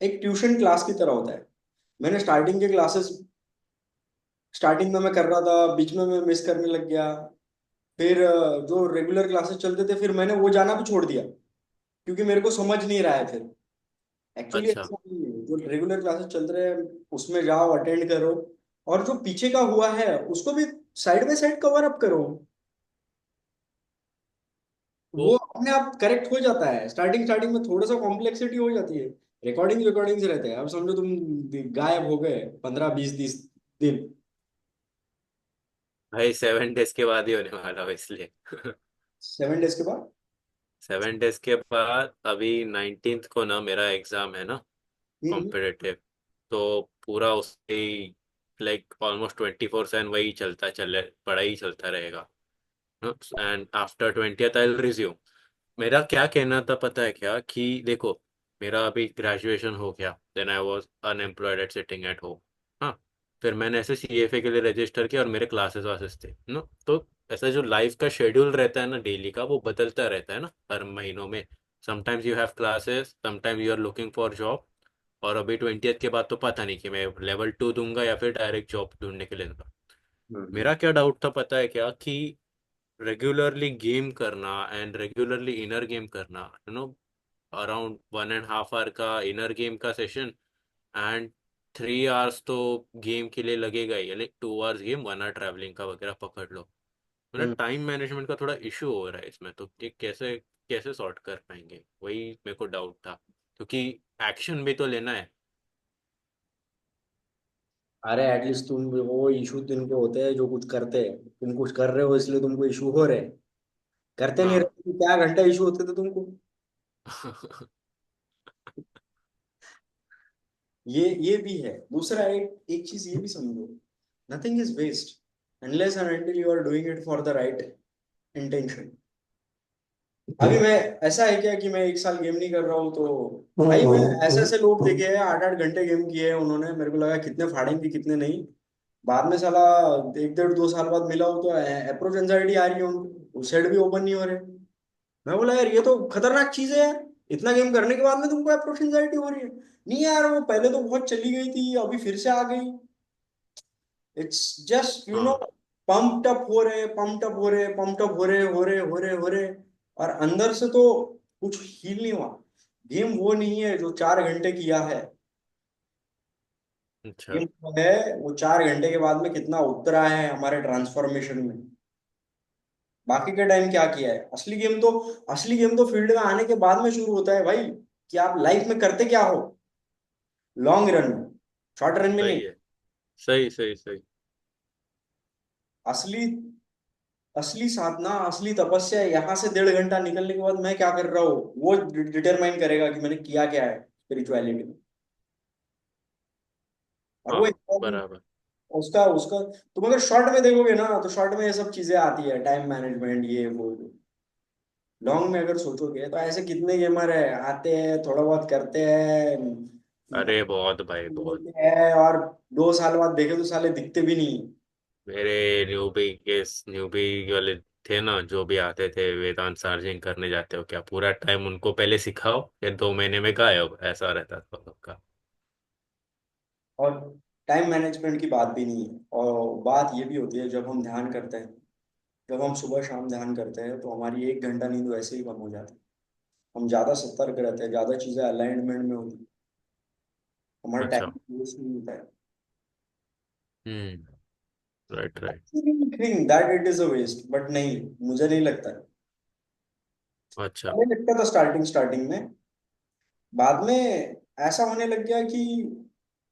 एक ट्यूशन क्लास की तरह होता है. मैंने स्टार्टिंग में मैं कर रहा था, बीच में मैं मिस करने लग गया. फिर जो रेगुलर क्लासेस चलते थे, फिर मैंने वो जाना भी छोड़ दिया, क्योंकि मेरे को समझ नहीं रहा है फिर. एक्चुअली अच्छा. ऐसा नहीं है. जो रेगुलर क्लासेस चल रहे हैं उसमें जाओ, अटेंड करो, और जो पीछे का हुआ है उसको भी side by side cover up करो. वो वो अपने आप करेक्ट हो जाता है. स्टार्टिंग स्टार्टिंग में थोड़ा सा कॉम्प्लेक्सिटी हो जाती है. रिकॉर्डिंग्स रहते हैं. अब समझो तुम गायब हो गए 15 20 30 दिन. 7 डेज के बाद ही होने वाला हो इसलिए. 7 डेज के बाद. 7 डेज के बाद अभी 19th को ना मेरा एग्जाम है ना, हम्म. कॉम्पिटिटिव. तो पूरा उसके लाइक ऑलमोस्ट 24/7 वही पढ़ाई चलता रहेगा. And after 20th I will resume. मेरा क्या कहना था पता है क्या, कि देखो मेरा अभी ग्रेजुएशन हो गया, then I was unemployed at sitting at home. हाँ, फिर मैंने ऐसे सीएफए के लिए रजिस्टर किया और मेरे क्लासेस वासेस थे ना, तो ऐसा जो लाइफ का शेड्यूल रहता है ना डेली का, वो बदलता रहता है ना हर महीनों में। Sometimes you have classes, sometimes you are looking for job. और अभी 20th के बाद तो पता नहीं कि मैं लेवल 2 दूंगा या फिर डायरेक्ट जॉब ढूंढने के लिए दूंगा। हम्म। मेरा क्या डाउट था पता है क्या, कि रेगुलरली गेम करना एंड रेगुलरली इनर गेम करना, अराउंड 1.5 आवर का इनर गेम का सेशन, एंड 3 आवर्स तो गेम के लिए लगेगा ही, यानी 2 आवर्स गेम, 1 आवर ट्रैवलिंग का वगैरह पकड़ लो। मेरा हम्म। टाइम मैनेजमेंट का थोड़ा इशू हो रहा है इसमें, तो ये कैसे कैसे सॉर्ट कर पाएंगे, वही मेरे को डाउट था, क्योंकि एक्शन भी तो लेना है। अरे एटलीस्ट तुम, वो इशू तुमको होते हैं जो कुछ करते हैं, तुम कुछ कर रहे हो इसलिए तुमको इशू हो रहे हैं। करते नहीं हाँ। रहते तो क्या घंटा इशू होते थे तुमको। ये भी है। दूसरा एक एक चीज ये भी समझो, nothing is waste unless and until you are doing it for the right intention. अभी मैं, ऐसा है क्या कि मैं एक साल गेम नहीं कर रहा हूँ तो भाई, मैं ऐसे ऐसे लोग देखे हैं 8 8 घंटे गेम किए हैं उन्होंने, मेरे को लगा कितने फाड़ेंगे कितने नहीं। बाद में साला 1 1.5 2 साल बाद मिला हो तो अप्रोच एंजाइटी आ रही है उनको, सेट भी ओपन नहीं हो रहे। मैं बोला यार ये तो खतरनाक चीज है यार, इतना गेम करने के बाद में तुमको अप्रोच एंजाइटी हो रही है। नहीं यार, वो पहले तो बहुत चली गई थी, अभी फिर से आ गई। इट्स जस्ट हाँ। पंप्ड अप हो रहे, पंप्ड अप हो रहे, पंप्ड अप हो रहे, और अंदर से तो कुछ फील नहीं हुआ। गेम वो नहीं है जो 4 घंटे किया है। अच्छा। गेम वो है वो 4 घंटे के बाद में कितना उतरा है हमारे ट्रांसफॉर्मेशन में। बाकी के टाइम क्या किया है। असली गेम तो फील्ड में आने के बाद में शुरू होता है भाई, कि आप लाइफ में करते क्या हो, लॉन्ग रन में, शॉर्ट रन में नहीं। सही है। सही सही सही। असली असली साधना, असली तपस्या यहाँ से 1.5 घंटा निकलने के बाद मैं क्या कर रहा हूँ, वो डिटरमाइन करेगा कि मैंने किया क्या है स्पिरिचुअलिटी में। और वो हाँ important, बराबर। उसका उसका तुम अगर शॉर्ट में देखोगे ना तो शॉर्ट में ये सब चीजें आती है, टाइम मैनेजमेंट ये वो। लॉन्ग में अगर सोचोगे तो ऐसे कितने गेमर है, आते हैं थोड़ा बहुत करते हैं, अरे बहुत भाई बहुत। बोलते हैं, और 2 साल बाद देखे तो साले दिखते भी नहीं। मेरे न्यूबी वाले थे ना, जो भी आते थे वेदांत चार्जिंग करने जाते हो क्या, पूरा टाइम उनको पहले सिखाओ, फिर 2 महीने में गायब, ऐसा रहता था उन लोग का। और टाइम मैनेजमेंट की बात भी नहीं है, और बात ये भी होती है जब हम ध्यान करते हैं, जब हम सुबह शाम ध्यान करते हैं तो हमारी 1 घंटा नींद वैसे ही कम हो जाती है। हम ज्यादा सतर्क रहते हैं, ज्यादा चीजें अलाइनमेंट में होती हैं, हमारा अच्छा। टाइम वेस्ट नहीं होता है। Hmm. Right right. Think that it is a waste, but नहीं, मुझे नहीं लगता है। अच्छा। हमें लगता था स्टार्टिंग स्टार्टिंग में, बाद में ऐसा होने लग गया कि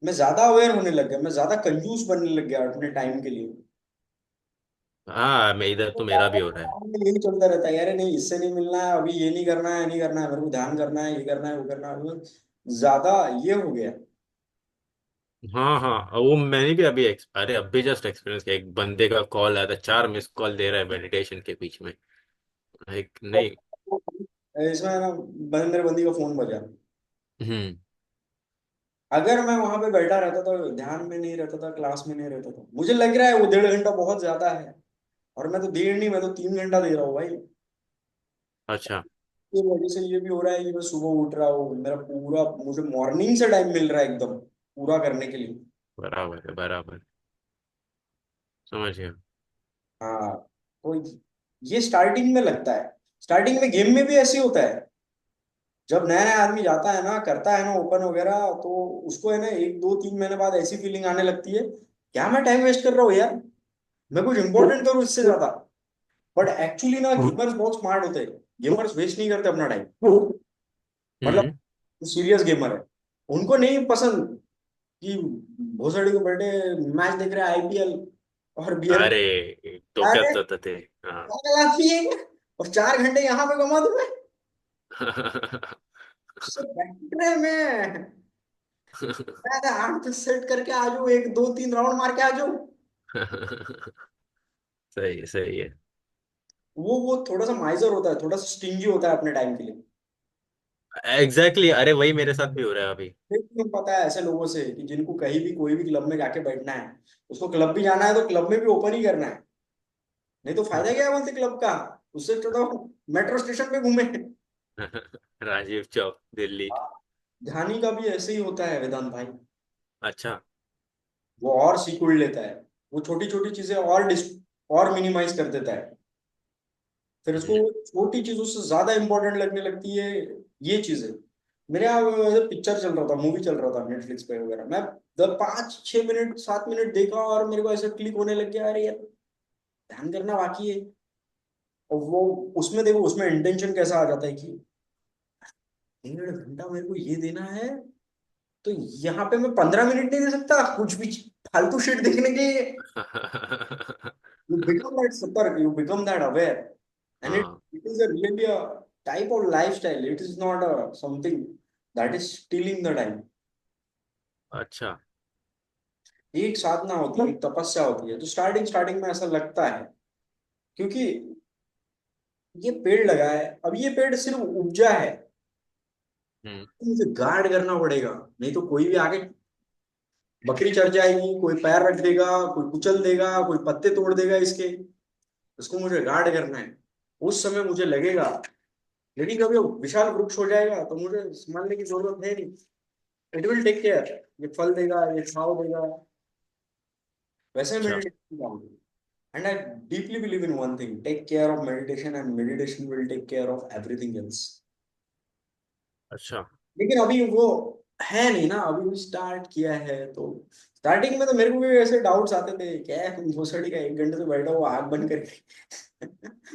मैं ज्यादा अवेयर होने लग गया, मैं ज्यादा कंजूस बनने लग गया अपने टाइम के लिए। हाँ, मैं इधर तो मेरा भी हो रहा है। यही चलता रहता है, अरे नहीं इससे नहीं मिलना है अभी, ये नहीं करना है, नहीं करना है, मेरे को ध्यान करना है, ये करना है, वो करना है, ज्यादा ये हो गया। हाँ हाँ, वो मैंने भी अरे अभी जस्ट एक्सपीरियंस किया, एक बंदे का कॉल आया था, 4 मिस कॉल दे रहा है मेडिटेशन के बीच में। एक नहीं। इसमें ना, मेरे बंदी का फोन बजा। हम्म। अगर मैं वहां पे बैठा रहता था, ध्यान में नहीं रहता था, क्लास में नहीं रहता था, मुझे लग रहा है वो 1.5 घंटा बहुत ज्यादा है, और मैं तो 1.5 नहीं, मैं तो 3 घंटा दे रहा हूँ भाई। अच्छा। ये वजह से ये भी हो रहा है कि मैं सुबह उठ रहा हूँ, मेरा पूरा, मुझे मॉर्निंग से टाइम मिल रहा है एकदम पूरा करने के लिए। बराबर है बराबर। समझ गया। हाँ, तो ये स्टार्टिंग में लगता है। स्टार्टिंग में गेम में भी ऐसे ही होता है, जब नया नया आदमी जाता है ना, करता है ना ओपन वगैरह, तो उसको है ना 1 2 3 महीने बाद ऐसी फीलिंग आने लगती है, क्या मैं टाइम वेस्ट कर रहा हूँ यार, मैं कुछ इंपॉर्टेंट करूँ इससे ज्यादा। बट एक्चुअली ना गेमर्स बहुत स्मार्ट होते हैं, गेमर्स वेस्ट नहीं करते अपना टाइम। मतलब हम्म। सीरियस गेमर है, उनको नहीं पसंद कि भोसड़ी को बैठे मैच देख रहे हैं आईपीएल और बियर। अरे अरे डोक्यात जात ते। हाँ। पागल आदमी है क्या? और 4 घंटे यहाँ पे कमा दूं मैं, उससे बेटर है मैं 8 10 सेट करके आ जाऊं, 1 2 3 राउंड मार के आ जाऊं। सही सही है। वो थोड़ा सा माइजर होता है, थोड़ा सा स्टिंगी होता है अपने टाइम के लिए। एग्जैक्टली, अरे वही मेरे साथ भी हो रहा है अभी। लेकिन पता है ऐसे लोगों से कि जिनको कहीं भी कोई भी क्लब में जाके बैठना है, उसको क्लब भी जाना है तो क्लब में भी ओपन ही करना है, नहीं तो फायदा क्या है बोलते क्लब का। उससे तो मेट्रो स्टेशन पे घूमे। राजीव चौक दिल्ली। ध्यानी का भी ऐसे ही होता है वेदांत भाई। अच्छा। वो और सीख उड़ लेता है, वो छोटी छोटी चीजें और और मिनिमाइज कर देता है, फिर उसको हम्म। वो छोटी चीजों से ज्यादा इंपॉर्टेंट लगने लगती है ये चीजें। मेरे यहाँ पिक्चर चल रहा था, मूवी चल रहा था नेटफ्लिक्स पे वगैरह, मैं 5 6 मिनट 7 मिनट देखा और मेरे को ऐसे क्लिक होने लग गया, अरे यार ध्यान करना बाकी है। और वो उसमें देखो उसमें इंटेंशन कैसा आ जाता है कि 1.5 घंटा मेरे को ये देना है, तो यहाँ पे मैं 15 मिनट नहीं दे सकता कुछ भी फालतू शिट देखने के लिए। You become that सतर्क, you become that aware, and हाँ। it is a really a type of lifestyle. It is not a something that is stealing the time. अच्छा। एक साधना होती है, एक तपस्या होती है, तो स्टार्टिंग स्टार्टिंग में ऐसा लगता है, क्योंकि ये पेड़ लगा है, अब ये पेड़ सिर्फ उपजा है, हम्म। तो मुझे गार्ड करना पड़ेगा, नहीं तो कोई भी आके बकरी चढ़ जाएगी, कोई पैर रख देगा, कोई कुचल देगा, कोई पत्ते तोड़ देगा इसके, इसको मुझे गार्ड करना है। उस समय मुझे लगेगा, लेकिन जब ये विशाल वृक्ष हो जाएगा तो मुझे संभालने की जरूरत है नहीं, इट विल टेक केयर, ये फल देगा, ये छाव देगा। वैसे अच्छा। Meditation, and I deeply believe in one thing, take care of meditation and meditation will take care of everything else. अच्छा। लेकिन अभी वो है नहीं ना, अभी स्टार्ट किया है तो स्टार्टिंग में तो मेरे को भी ऐसे डाउट्स आते थे, क्या है भोसड़ी का 1 घंटे से बैठा हुआ आग बंद करके।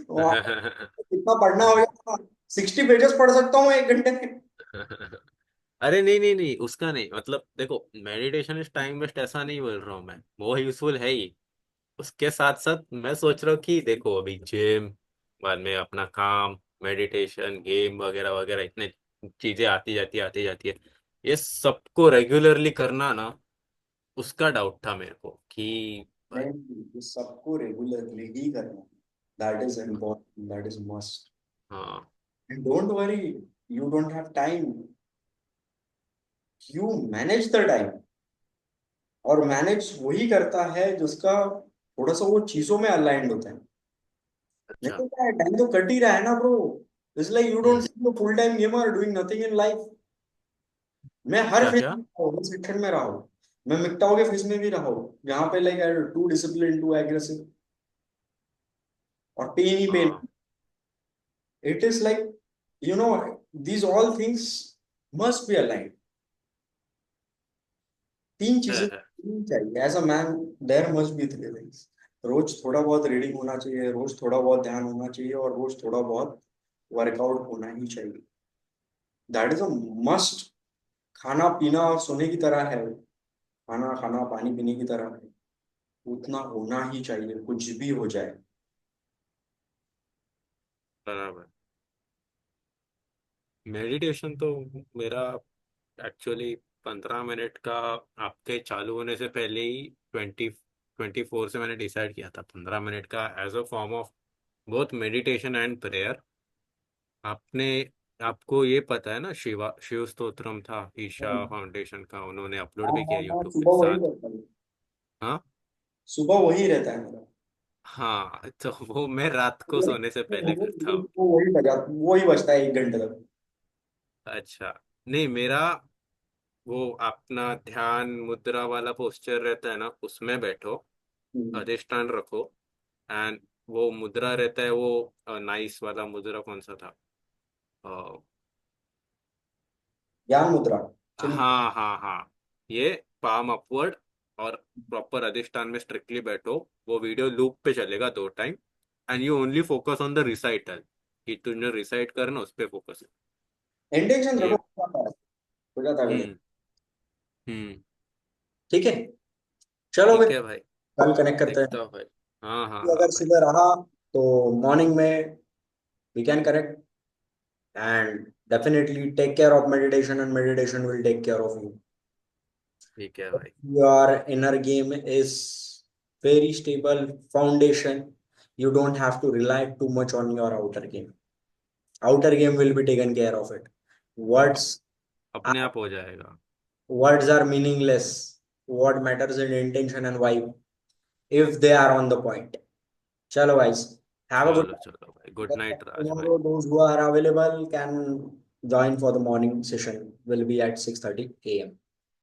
वो कितना पढ़ना हो गया, 60 पेजेस पढ़ सकता हूँ 1 घंटे में। अरे नहीं नहीं नहीं, उसका नहीं, मतलब देखो, मेडिटेशन इस टाइम वेस्ट ऐसा नहीं बोल रहा हूँ मैं, वो यूजफुल है ही। उसके साथ साथ मैं सोच रहा हूँ कि देखो अभी जिम, बाद में अपना काम, मेडिटेशन, गेम वगैरह वगैरह, इतने चीजें आती जाती है, ये सबको रेगुलरली करना ना, उसका डाउट था मेरे को कि भाई। नहीं, ये सबको रेगुलरली ही करना, that is important, that is must. हाँ। And don't worry, you don't have time, you manage the time. और मैनेज वही करता है जिसका थोड़ा सा वो चीजों में अलाइंड होता है। नहीं अच्छा। तो क्या है, टाइम तो कट ही रहा है ना bro. It's like you don't hmm. See full time gamer doing nothing in life. मैं हर क्या फेज क्या? में रहा हूँ, हर सेक्शन में रहा हूँ। मैं मिक्टाओ के फेज में भी रहा हूँ, जहाँ पे like too discipline too aggressive, और पेन ही पेन। हाँ। It is like, you know, these all things must be aligned। तीन चीजें है। चाहिए as a man, there must be 3 things. रोज थोड़ा बहुत रीडिंग होना चाहिए, रोज थोड़ा बहुत ध्यान होना चाहिए, और रोज थोड़ा बहुत वर्कआउट होना ही चाहिए। That is a must. खाना पीना और सोने की तरह है, खाना खाना पानी पीने की तरह है, उतना होना ही चाहिए कुछ भी हो जाए। बराबर। मेडिटेशन तो मेरा एक्चुअली 15 मिनट का, आपके चालू होने से पहले ही 24 से मैंने डिसाइड किया था 15 मिनट का as a form of both meditation and prayer. आपने, आपको ये पता है ना, शिव स्तोत्रम था ईशा फाउंडेशन का, उन्होंने अपलोड हाँ भी हाँ किया हाँ, यूट्यूब के सुबह वही साथ। रहता है। हाँ। सुबह वही रहता है मेरा। हाँ, तो वो मैं रात को सोने से पहले करता हूँ। वो वही बजता है 1 घंटे तक। अच्छा। नहीं, मेरा वो अपना ध्यान मुद्रा वाला पोस्चर रहता है ना, उसमें बैठो, हम्म, अधिष्ठान रखो, एंड वो मुद्रा रहता है वो, नाइस वाला मुद्रा कौन सा था? अ, ज्ञान मुद्रा, चिन्ह। हाँ हाँ हाँ, ये पाम अपवर्ड, और प्रॉपर अधिष्ठान में स्ट्रिक्टली बैठो। वो वीडियो लूप पे चलेगा 2 time, and you only focus on the recital, कि तुमने रिसाइट करना उस पे फोकस है। इंटेंशन रखो, ये। हो जाता है बढ़िया। हम्म। हम्म। ठीक है, चलो ठीक फिर है भाई। कल कनेक्ट करते हैं। देखता हूँ भाई। हाँ हाँ हाँ अगर भाई। सुबह रहा तो मॉर्निंग में we can correct, and definitely take care of meditation and meditation will take care of you. ठीक है भाई। Your inner game is very stable foundation. You don't have to rely too much on your outer game. Outer game will be taken care of it. words अपने आप हो जाएगा। words are meaningless. What matters is intention and vibe if they are on the point. Chalo guys, have a good चलो night. चलो भाई, गुड नाइट राज भाई। Tomorrow those who are available can join for the morning session will be at 6:30 a.m.